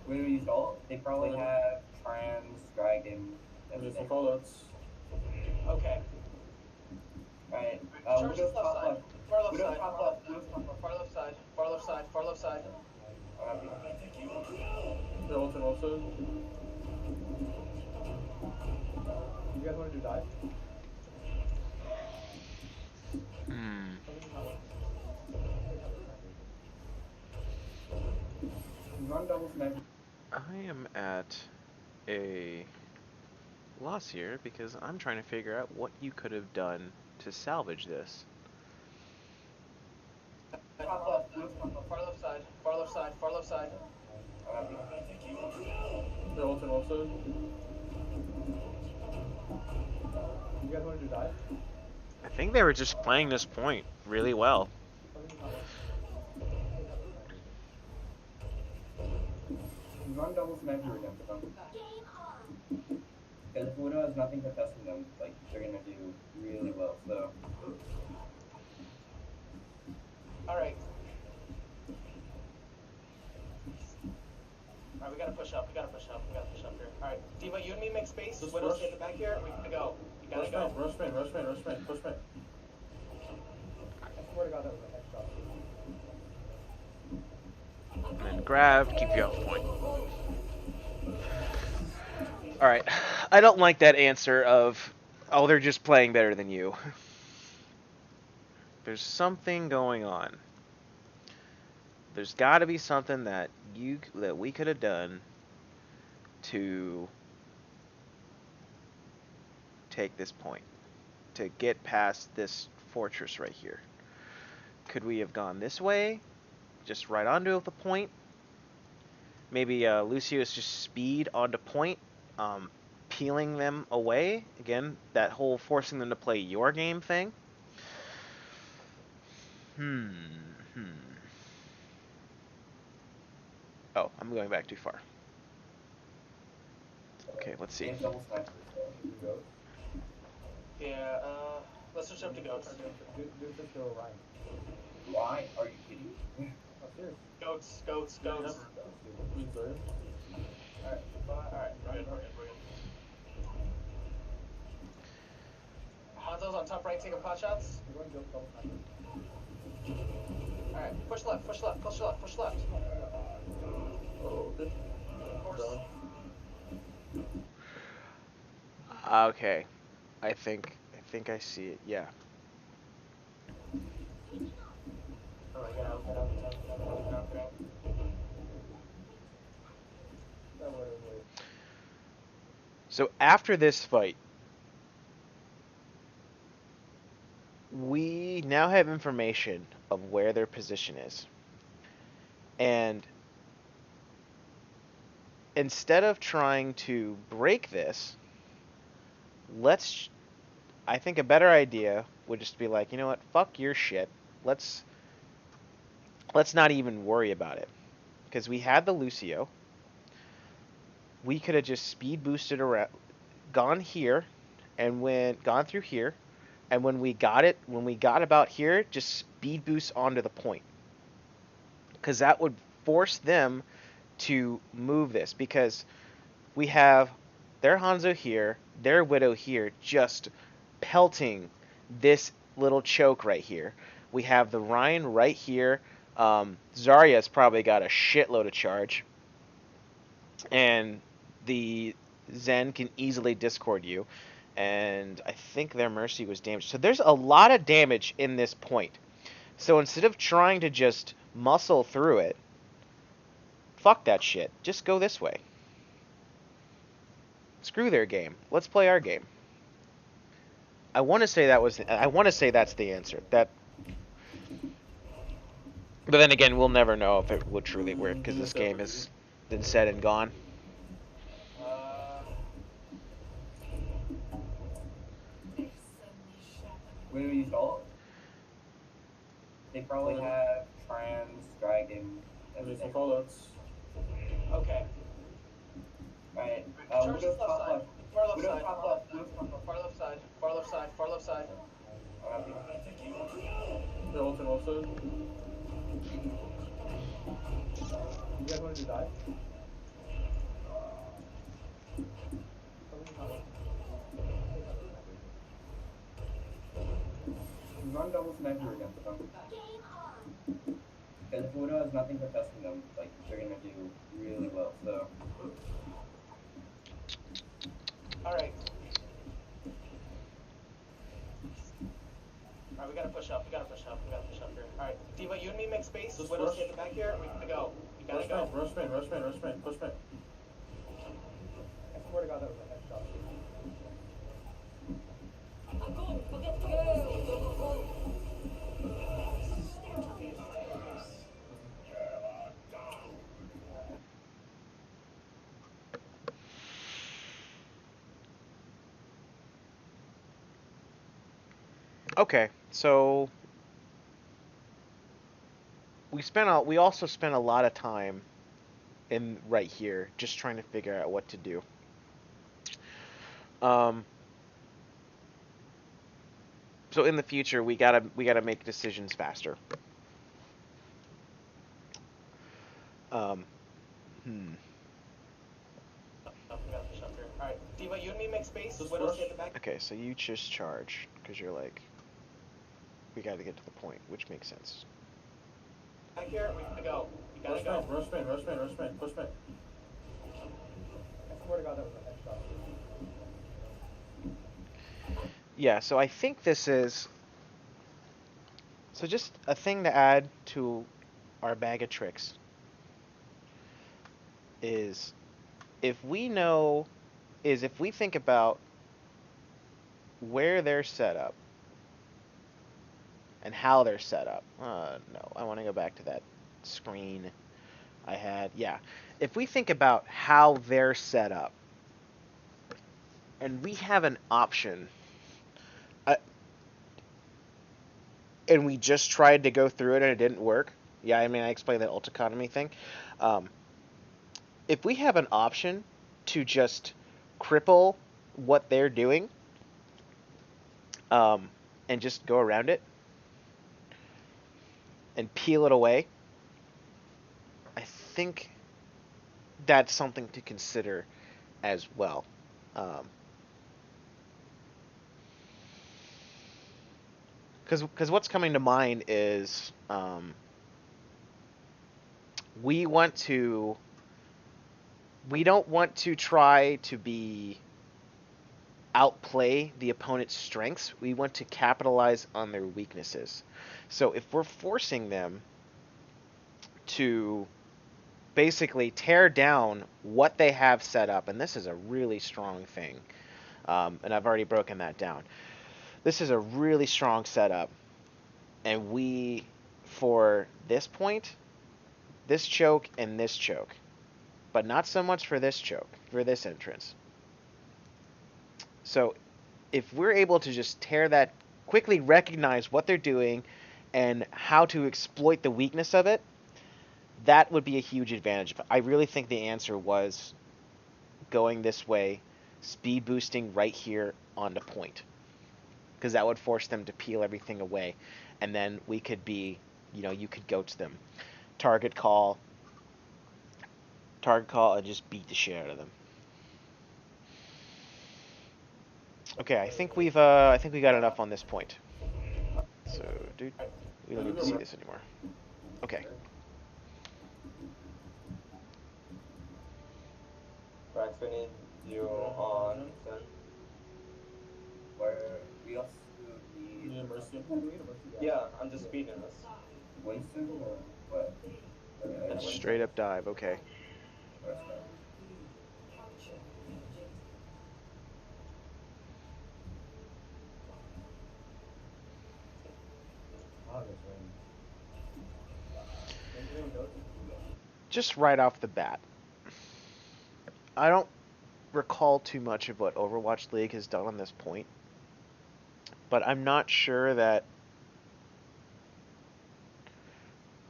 When we use ult, they probably have Trans, Dragon, everything. Okay. Alright, Charge Widow's this left top side. left. Far left Widow's side. top left. Widow's top left. Far left side. Yeah, also. You guys want to do dive? Run double sniper. I am at a loss here because I'm trying to figure out what you could have done to salvage this. Top left. Far left side. Yeah, also. You guys want to do dive? I think they were just playing this point really well. Run double sniper again for them. Because if Widow has nothing contesting them, like, they're gonna do really well, so. Alright. Alright, we gotta push up here. Alright, Diva, you and me make space. Just Widow's rush. in the back here. We gotta go. You gotta go. Rush main. Push main. I swear to God, that was a headshot. And then grab, keep you off point. Alright, I don't like that answer of, oh, they're just playing better than you. There's something going on. There's got to be something that we could have done to take this point, to get past this fortress right here. Could we have gone this way, just right onto the point? Maybe Lucio's just speed onto point, peeling them away. Again, that whole forcing them to play your game thing. Oh, I'm going back too far. Okay, let's see. Double sniper, so. Yeah, let's switch up to goats. Doofus go Ryan. Ryan? Are you kidding me? I'm serious. Goats. Alright, we're good. Hanzo's on top right taking pot shots. You're going to double sniper. Alright, push left. Oh, good. Done. Okay, I think I see it. Yeah. So after this fight, we now have information of where their position is. And instead of trying to break this, let's I think a better idea would just be like, you know what, fuck your shit. Let's not even worry about it. Because we had the Lucio. We could have just speed boosted around, gone here, and gone through here, and when we got about here, just speed boost onto the point. Because that would force them to move this. Because we have their Hanzo here, their Widow here, just pelting this little choke right here. We have the Ryan right here. Zarya's probably got a shitload of charge. And the Zen can easily discord you. And I think their Mercy was damaged. So there's a lot of damage in this point. So instead of trying to just muscle through it, fuck that shit. Just go this way. Screw their game. Let's play our game. I want to say that's the answer. But then again, we'll never know if it will truly work because this game has been said and gone. What do you call it? They probably have trans, dragon, everything. Okay. Right. Charge We'll this go left top side. left. Far left We'll go side. top left. We'll go top left. Far left side. Far left side. Far left side. They're all turn left side. You guys want to do dive? Run double sniper against them. Because Buddha has nothing protesting them, like, they're gonna do really well, so. Alright. Alright, we gotta push up. We gotta push up here. Alright, Diva, you and me make space. Just Widow's rush. in the back here. We gotta go. You gotta go. Rush main, push main. I swear to God that was a headshot. Okay, so we also spent a lot of time in right here just trying to figure out what to do. So in the future we gotta make decisions faster. We gotta push up here. Alright, Diva, you and me make space. Just Widow's rush. in the back. Okay, so you just charge because you're like, we gotta get to the point, which makes sense. Back here. We gotta go. You gotta go. Rush main, push main. I swear to God that was a headshot. Yeah, so I think this is... So just a thing to add to our bag of tricks is if we think about where they're set up and how they're set up. No, I want to go back to that screen I had. Yeah. If we think about how they're set up and we have an option and we just tried to go through it and it didn't work. Yeah, I mean, I explained that ult economy thing. If we have an option to just cripple what they're doing and just go around it and peel it away, I think that's something to consider as well. Because what's coming to mind is we don't want to try to outplay the opponent's strengths. We want to capitalize on their weaknesses. So if we're forcing them to basically tear down what they have set up, and this is a really strong thing, and I've already broken that down. This is a really strong setup, and for this point, this choke and this choke, but not so much for this choke, for this entrance. So if we're able to just tear that, quickly recognize what they're doing and how to exploit the weakness of it, that would be a huge advantage. But I really think the answer was going this way, speed boosting right here onto point, because that would force them to peel everything away, and then we could be, you could go to them, target call, and just beat the shit out of them. Okay, I think we got enough on this point. So, dude, we don't need to see this anymore. Okay. Rex, we need you on Zen. Where we also need. Yeah, Mercy. Yeah, I'm just speeding this. Winston or what? That's straight up dive. Okay. Just right off the bat, I don't recall too much of what Overwatch League has done on this point, but I'm not sure that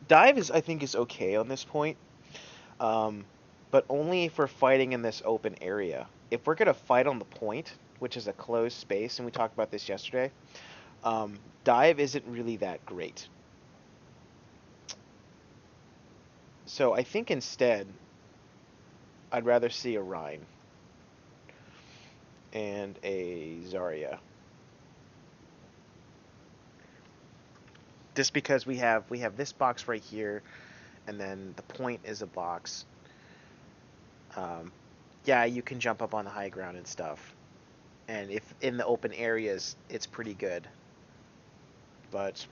dive I think is okay on this point, but only if we're fighting in this open area. If we're gonna fight on the point, which is a closed space, and we talked about this yesterday, dive isn't really that great. So I think instead, I'd rather see a Rhine and a Zarya. Just because we have this box right here, and then the point is a box. Yeah, you can jump up on the high ground and stuff, and if in the open areas, it's pretty good. But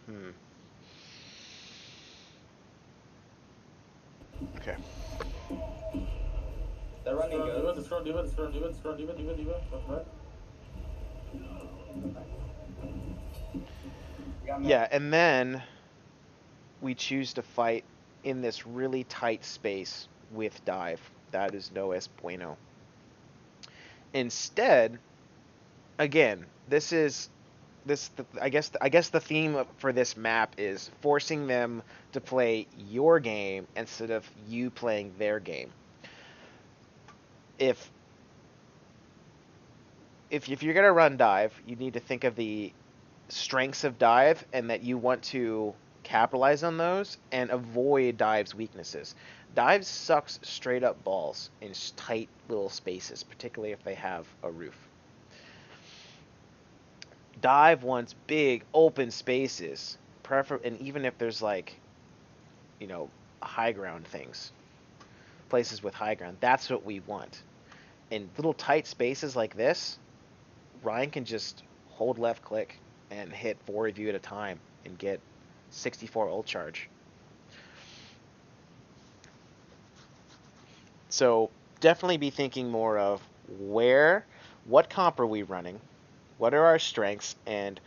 okay. They're running good. Diva. Yeah, and then we choose to fight in this really tight space with dive. That is no es bueno. Instead, again, I guess the theme for this map is forcing them to play your game instead of you playing their game. If you're gonna run dive, you need to think of the strengths of dive and that you want to capitalize on those and avoid dive's weaknesses. Dive sucks straight up balls in tight little spaces, particularly if they have a roof. Dive wants big open spaces, and even if there's high ground things, places with high ground, that's what we want. In little tight spaces like this, Ryan can just hold left click and hit 4 of you at a time and get 64 ult charge. So definitely be thinking more of what comp are we running, what are our strengths, and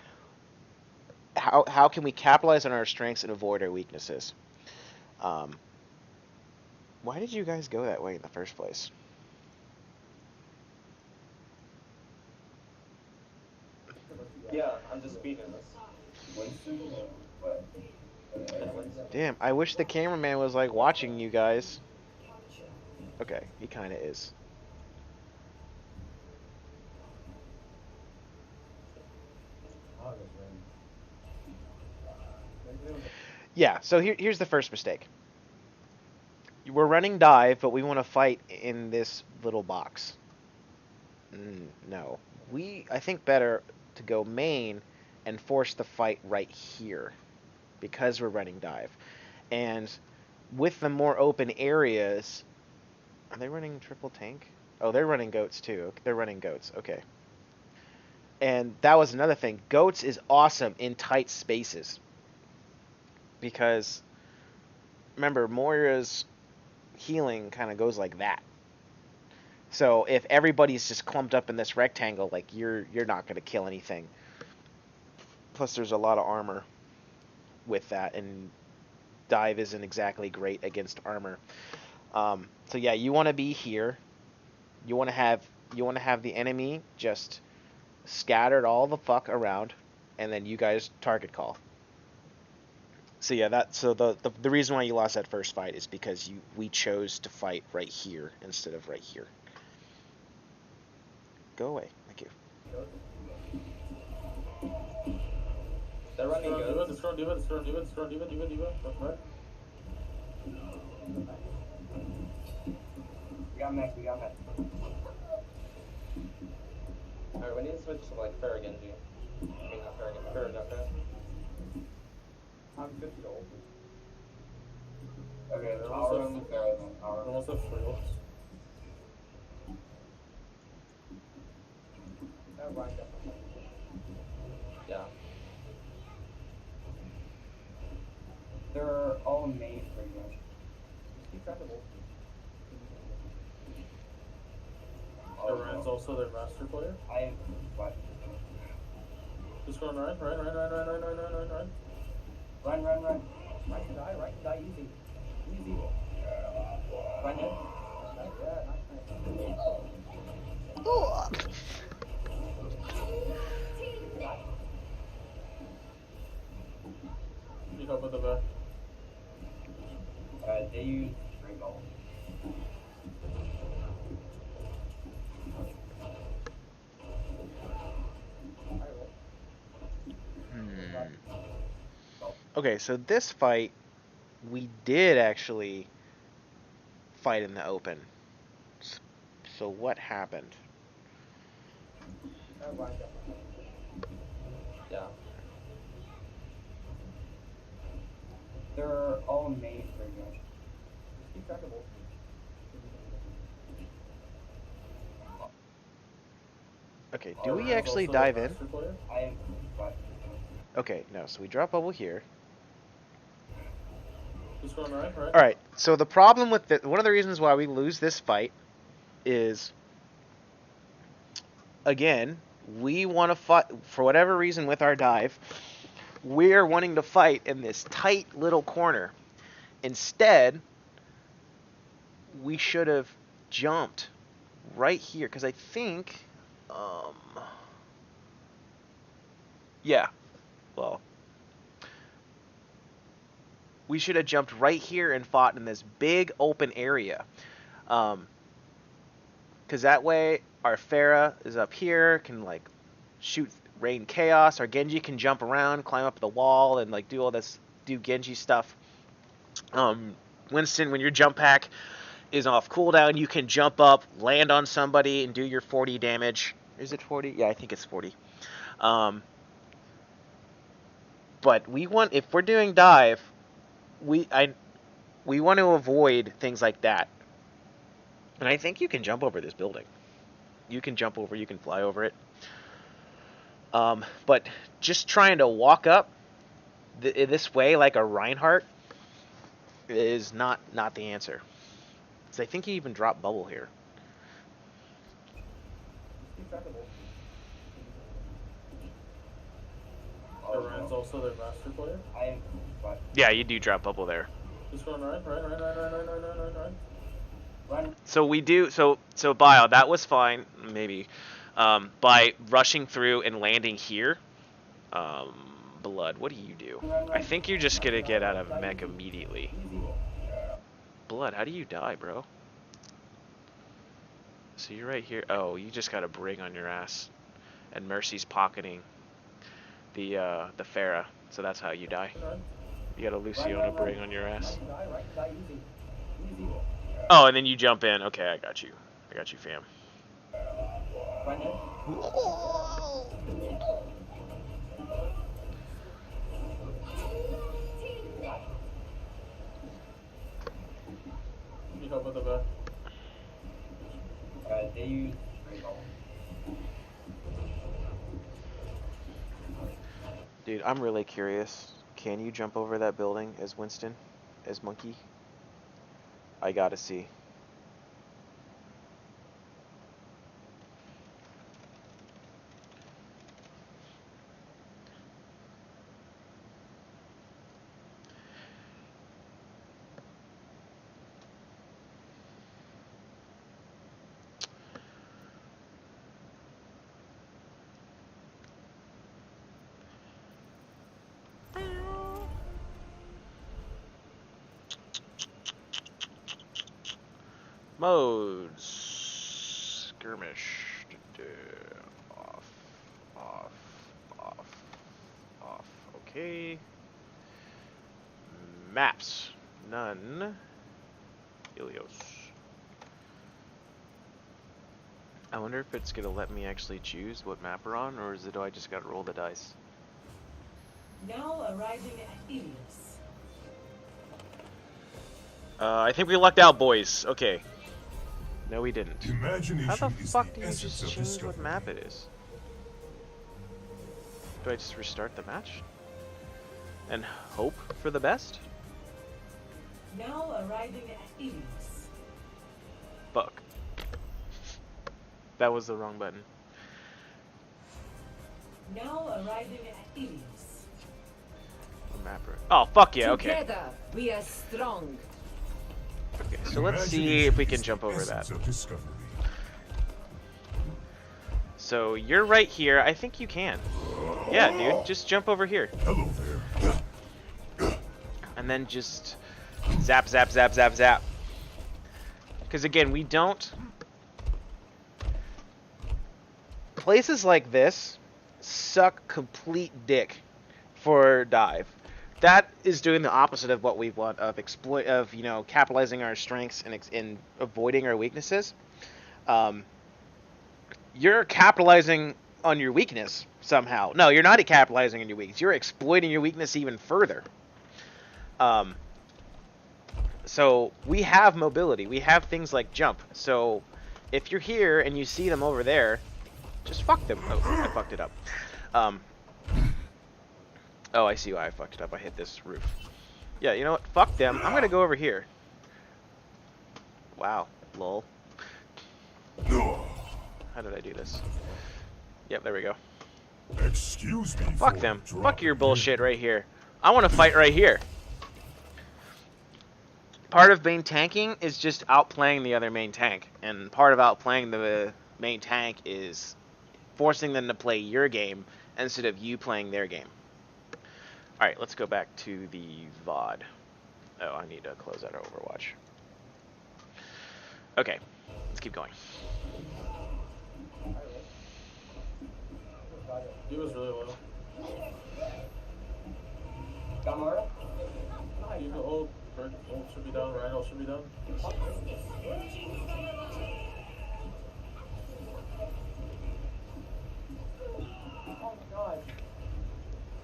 how can we capitalize on our strengths and avoid our weaknesses. Why did you guys go that way in the first place? Yeah, I'm just speeding this. Winston or what? Damn, I wish the cameraman was watching you guys. Okay, he kind of is. Yeah, so here's the first mistake. We're running dive, but we want to fight in this little box. No. I think better to go main and force the fight right here because we're running dive. And with the more open areas, are they running triple tank? Oh, they're running goats too. They're running goats. Okay. And that was another thing. Goats is awesome in tight spaces. Because remember, Moira's healing kind of goes like that. So if everybody's just clumped up in this rectangle, you're not going to kill anything. Plus there's a lot of armor with that, and dive isn't exactly great against armor. So yeah, you want to be here. You want to have the enemy just scattered all the fuck around, and then you guys target call. So yeah, the reason why you lost that first fight is because we chose to fight right here instead of right here. Go away. Thank you. They're running goats. Destroy diva. That's right. We got mech. Alright, we need to switch to like Farah Genji. I mean, not Farah Genji, Farah Jumper. I'm 50 old. Okay, They're I'll also- run with Farah then. I almost have friggles. Yeah. They're all made pretty much. Keep track of both. Ryan's also their master player. I am what? Just run Ryan. Run. Run. Right can die easy. Run it. Need help with the back. They use Ringo. Okay, so this fight, we did actually fight in the open. So what happened? Yeah. They're all made pretty much. Keep track of both. Okay, do we actually dive in? I am what? Okay, no, so we drop bubble here. Just run Ryan. Right. Alright, so the problem with one of the reasons why we lose this fight is, again, we want to fight, for whatever reason with our dive, we're wanting to fight in this tight little corner. Instead, we should have jumped right here, because I think, yeah, well, we should have jumped right here and fought in this big open area. Because that way, our Farah is up here, can, like, shoot, rain chaos. Our Genji can jump around, climb up the wall, and, like, do all this, do Genji stuff. Winston, when your jump pack is off cooldown, you can jump up, land on somebody, and do your 40 damage. Is it 40? Yeah, I think it's 40. But we want, if we're doing dive, we want to avoid things like that. And I think you can jump over this building. You can jump over, you can fly over it. But just trying to walk up this way like a Reinhardt is not the answer. So I think he even dropped bubble here. Keep track of both. Ryan's also their master player. I am what? Yeah, you do drop bubble there. Just run Ryan. Run. So we do, so Bio, that was fine, maybe. By rushing through and landing here, Blood, what do you do? I think you're just gonna get out of mech immediately. Blood, how do you die, bro? So you're right here. Oh, you just got a bring on your ass. And Mercy's pocketing the Farah, so that's how you die. You got a Luciona bring on your ass. Right can die easy. Oh, and then you jump in. Okay, I got you, fam. Run it. Need help with the back. They use Ringo. Dude, I'm really curious. Can you jump over that building as Winston? As Monkey? I gotta see. Modes. Skirmish. Off. Off. Off. Off. Okay. Maps. None. Illios. I wonder if it's gonna let me actually choose what map we're on, or do I just gotta roll the dice? Now arriving at Illios. I think we lucked out, boys. Okay. No, we didn't. Imagination How the is fuck the do you essence just of change discovery. what map it is? Do I just restart the match? And hope for the best? Now arriving at Illios. Fuck. That was the wrong button. Now arriving at Illios. The map. Oh, fuck yeah, okay. Together we are strong. Okay, so let's see if we can jump over that. Essence of discovery. So you're right here. I think you can. Yeah, dude, just jump over here. Hello there. And then just zap, zap, zap, zap, zap. Because again, we don't... Places like this suck complete dick for dive. That is doing the opposite of what we want, of capitalizing our strengths and avoiding our weaknesses. You're capitalizing on your weakness somehow. No, you're not capitalizing on your weakness. You're exploiting your weakness even further. So we have mobility. We have things like jump. So if you're here and you see them over there, just fuck them. Oh, I fucked it up. Oh, I see why I fucked it up. I hit this roof. Yeah, you know what? Fuck them. I'm gonna go over here. Wow. Lol. How did I do this? Yep, there we go. Excuse me. Fuck for them. dropping Fuck your in. bullshit right here. I want to fight right here. Part of main tanking is just outplaying the other main tank. And part of outplaying the main tank is forcing them to play your game instead of you playing their game. Alright, let's go back to the VOD. Oh, I need to close out Overwatch. Okay, let's keep going. He was really low. Got Mara? You go ult, Bird ult should be down, Rhino should be down. Oh my god.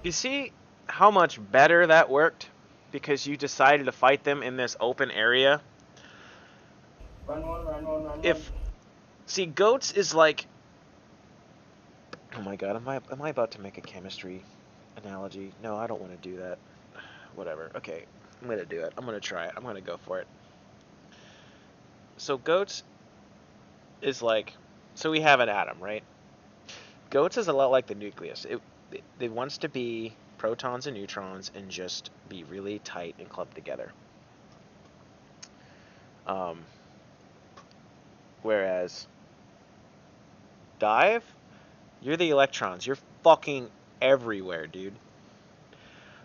You see how much better that worked? Because you decided to fight them in this open area. Run one, run one, run If see, goats is like, oh my god, am I about to make a chemistry analogy? No, I don't want to do that. Whatever. Okay, I'm gonna do it. I'm gonna try it. I'm gonna go for it. So goats is like, so we have an atom, right? Goats is a lot like the nucleus. It wants to be protons and neutrons and just be really tight and clumped together. Whereas dive, you're the electrons. You're fucking everywhere, dude.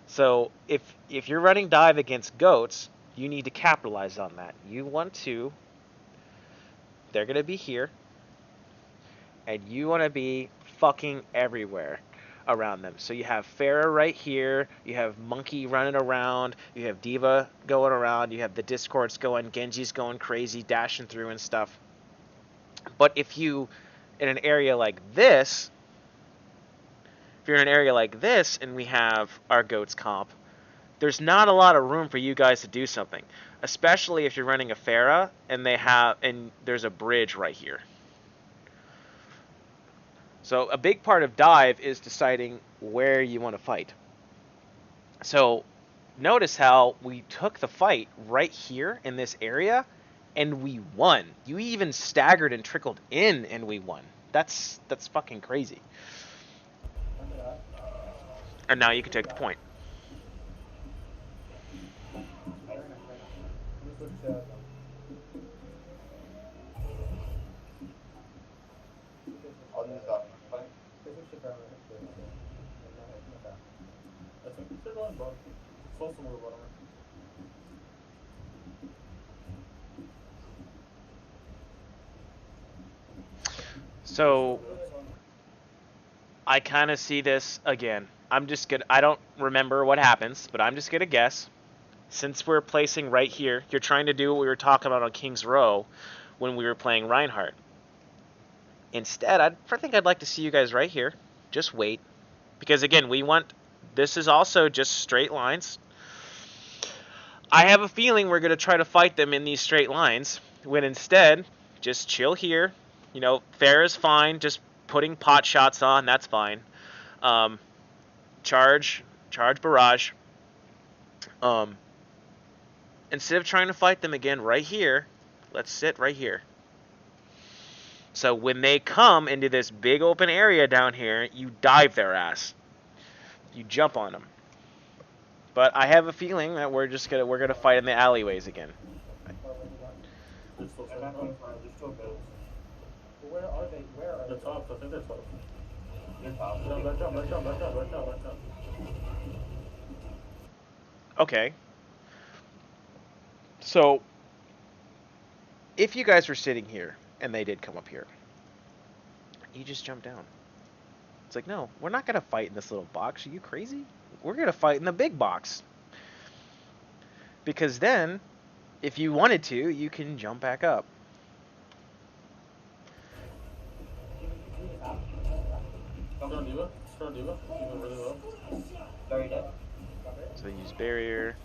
So if you're running dive against goats, you need to capitalize on that. You want to, they're going to be here, and you want to be fucking everywhere around them. So you have Pharah right here, you have Monkey running around, you have Diva going around, you have the Discords going, Genji's going crazy, dashing through and stuff. But if you, in an area like this, if you're in an area like this and we have our goats comp, there's not a lot of room for you guys to do something, especially if you're running a Pharah and there's a bridge right here. So a big part of dive is deciding where you want to fight. So notice how we took the fight right here in this area and we won. You even staggered and trickled in and we won. That's fucking crazy. And now you can take the point. I'll use that. Fine. I think they're going bot. Supposed to move bottom. So I kind of see this again. I don't remember what happens, but I'm just gonna guess. Since we're placing right here, you're trying to do what we were talking about on King's Row when we were playing Reinhardt. Instead, I think I'd like to see you guys right here. Just wait. Because again, this is also just straight lines. I have a feeling we're going to try to fight them in these straight lines, when instead, just chill here. You know, fair is fine, just putting pot shots on, that's fine. Charge barrage. Instead of trying to fight them again right here, let's sit right here. So when they come into this big open area down here, you dive their ass. You jump on them. But I have a feeling that we're gonna fight in the alleyways again. They're still They're not going far. They're still good. Where are they? Where are They're they? top. I think they're top. They're top. No, back down, back down, back down, back down, back down. Okay. So, if you guys were sitting here and they did come up here, you just jump down. It's like, no, we're not gonna fight in this little box. Are you crazy? We're gonna fight in the big box. Because then, if you wanted to, you can jump back up. Strong diva. Strong diva. Doing really well. Very dead. So use barrier.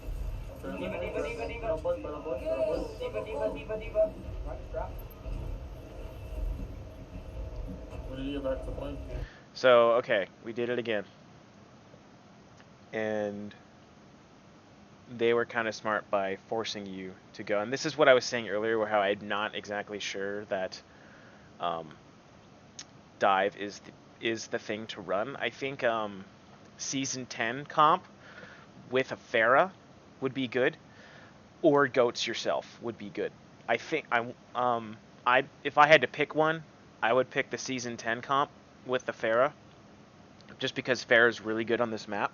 Turn Diva, it. diva, diva, diva. Final point, final point, final point. Diva, diva, diva, diva. We need to get back to the point. So, okay, we did it again. And they were kind of smart by forcing you to go. And this is what I was saying earlier, where how I'm not exactly sure that dive is the thing to run. I think Season 10 comp with a Pharah would be good, or Goats yourself would be good. I think if I had to pick one, I would pick the Season 10 comp with the Pharah, just because Pharah is really good on this map.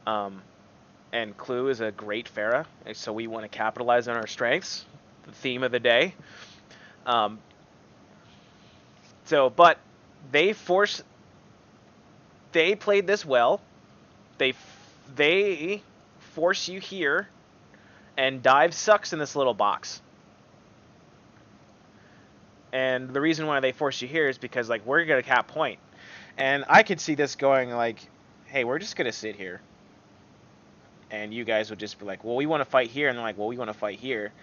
And Clue is a great Pharah, so we want to capitalize on our strengths, the theme of the day. But they played this well. They force you here, and dive sucks in this little box. And the reason why they force you here is because, like, we're gonna cap point, and I could see this going like, hey, we're just gonna sit here, and you guys would just be like, well, we want to fight here, and they're like, well, we want to fight here.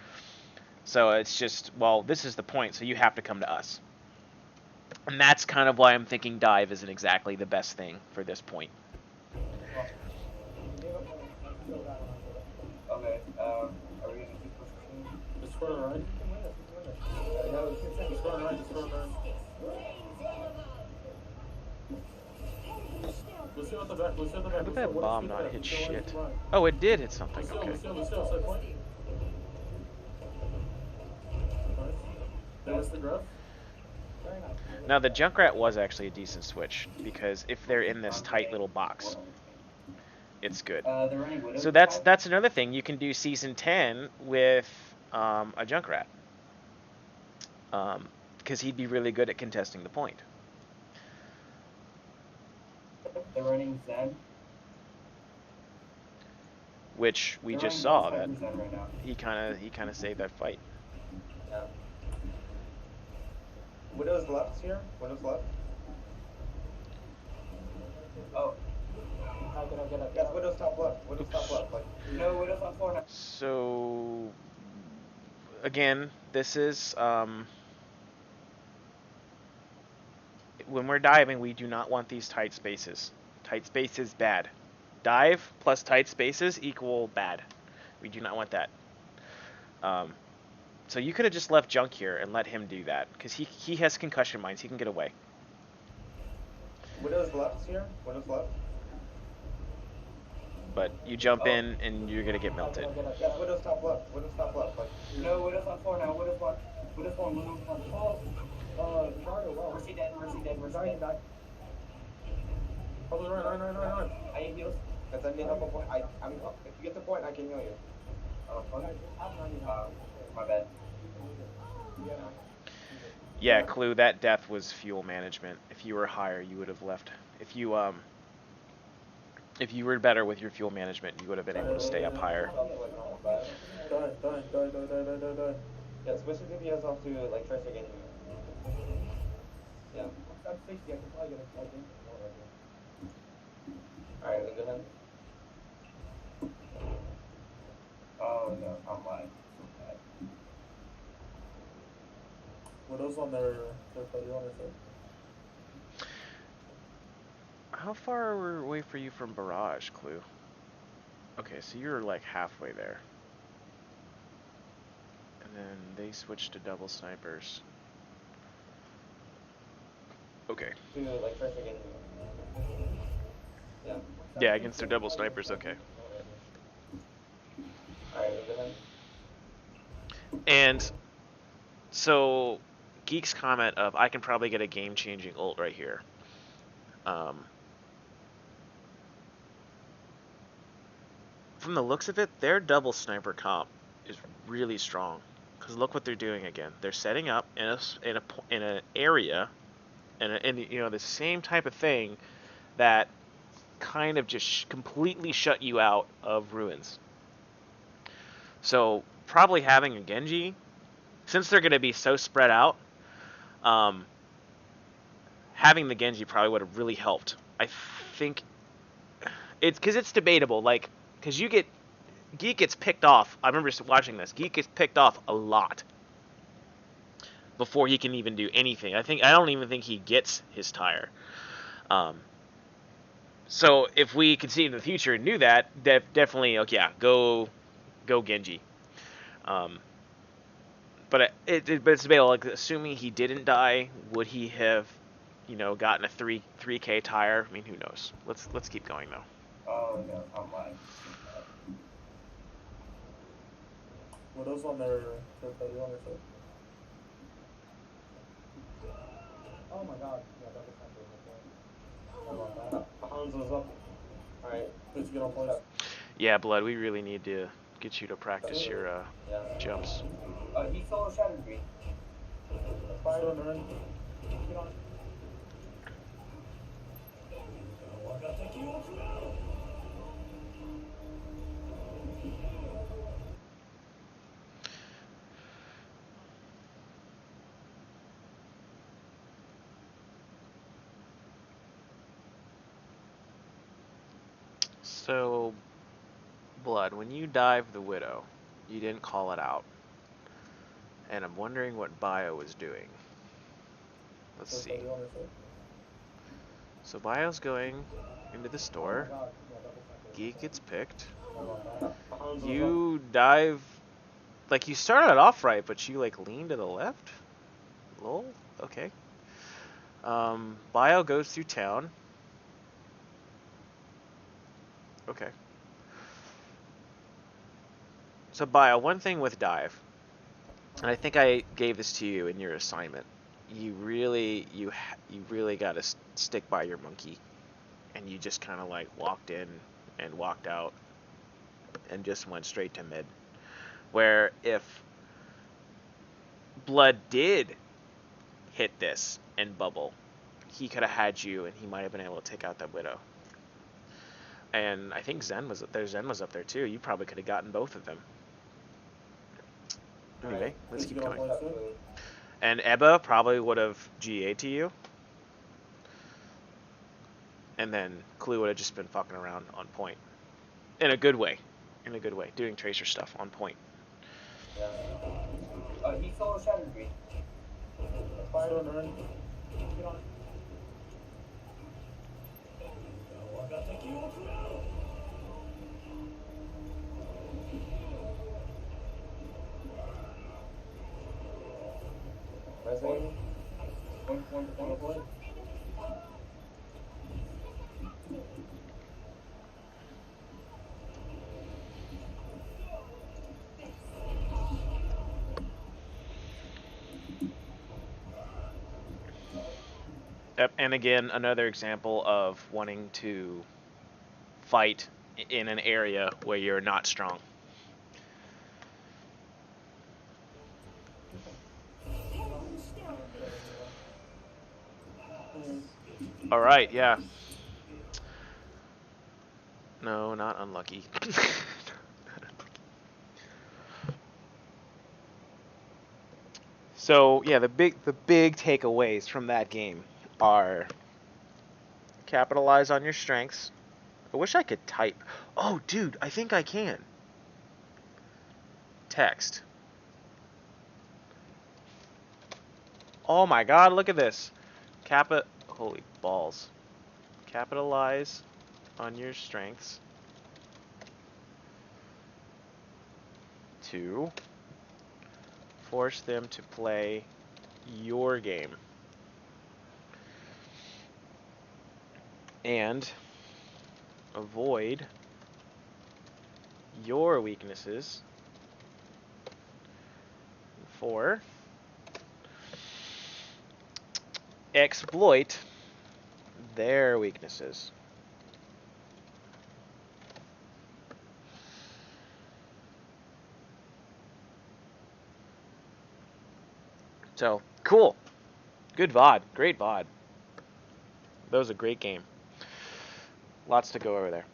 So it's just, well, this is the point, so you have to come to us. And that's kind of why I'm thinking dive isn't exactly the best thing for this point. Okay, are we gonna keep pushing? Just for the right. Just for the right, just for the right. Let's see what the back, let's see what the back. How did that what bomb is not the hit back? shit? Right. Oh, it did hit something. Lucille, Okay. Lucille, side point. Nice. There's the graph. Now the Junkrat was actually a decent switch, because if they're in this tight little box, it's good. They're running Widow. So that's another thing. You can do Season 10 with a Junkrat, because he'd be really good at contesting the point. They're running Zen. Which we They're just running saw that Zen right now. he kind of saved that fight. Yeah. Widow's left here. Widow's left. Oh, How can I get up? Yes, Widow's top left. Widow's top left. Like, no, Widow's on 4 now. So again, this is when we're diving, we do not want these tight spaces. Tight spaces bad. Dive plus tight spaces equal bad. We do not want that. So you could have just left Junk here and let him do that, because he has concussion mines. He can get away. Widow's left here. Widow's left. But you jump in and you're gonna get melted. Yes, Widow's top left. Widow's top left. Like, No, Widow's on 4 now. Widow's 1. Widow's 1. Widow's 1. Mercy dead. Mercy dead. Mercy dead. Probably right. I need heals. because I need help. I'm. If you get the point, I can heal you. Oh, fuck. My bad. Yeah, Clue, that death was fuel management. If you were higher, you would have left. If you were better with your fuel management, you would have been able to stay up higher. Die. Yeah, switch the DPS off to like Tracer Genji. Yeah. I'm 60, I can probably get a game. Alright, we go ahead. Oh no, I'm lying. Were those on their party on their side? How far are we away for you from Barrage, Clue? Okay, so you're like halfway there. And then they switched to double snipers. Okay. To like Tracer Genji. Yeah. Yeah, against their double snipers, okay. Alright, we go ahead. And so Geek's comment of I can probably get a game-changing ult right here. From the looks of it, their double sniper comp is really strong. Because look what they're doing again. They're setting up in an area, in you know, the same type of thing that kind of just completely shut you out of ruins. So probably having a Genji, since they're going to be so spread out, having the Genji probably would have really helped. I think it's because it's debatable, like, because Geek gets picked off. I remember watching this. Geek gets picked off a lot before he can even do anything. I don't even think he gets his tire. So if we could see in the future and knew that, definitely, okay, yeah, go Genji. But it's debatable. Like, assuming he didn't die, would he have, you know, gotten a 3K tire? I mean, who knows? Let's keep going though. Oh no, I'm lying. Were those on their party on their side? Oh my god. Yeah, that was Hanzo's up. Alright. Did you get on place? Yeah, Blood, we really need to get you to practice your Yeah. jumps. He solo shattered me. Still in. Get on. So, Blood, when you dive the Widow, you didn't call it out. And I'm wondering what Bio was doing. Let's see. So Bio's going into the store. Geek gets picked. You dive, like, you started off right, but you like lean to the left. Lol. Okay. Bio goes through town. Okay. So Bio, one thing with dive, and I think I gave this to you in your assignment. You really got to stick by your monkey, and you just kind of like walked in and walked out, and just went straight to mid. Where if Blood did hit this and bubble, he could have had you, and he might have been able to take out that Widow. And I think Zen was up there. Zen was up there too. You probably could have gotten both of them. Anyway, let's keep going. And Ebba probably would have GA to you. And then Clue would have just been fucking around on point. In a good way. In a good way. Doing Tracer stuff on point. Yeah. He solo shattered me. Still in. Get on. Resonating. One play. Yep, and again, another example of wanting to fight in an area where you're not strong. All right, yeah. No, not unlucky. So yeah, the big takeaways from that game are capitalize on your strengths. I wish I could type. Oh, dude, I think I can. Text. Oh my God, look at this. Holy balls. Capitalize on your strengths to force them to play your game. And avoid your weaknesses for exploit their weaknesses. So, cool. Good VOD. Great VOD. That was a great game. Lots to go over there.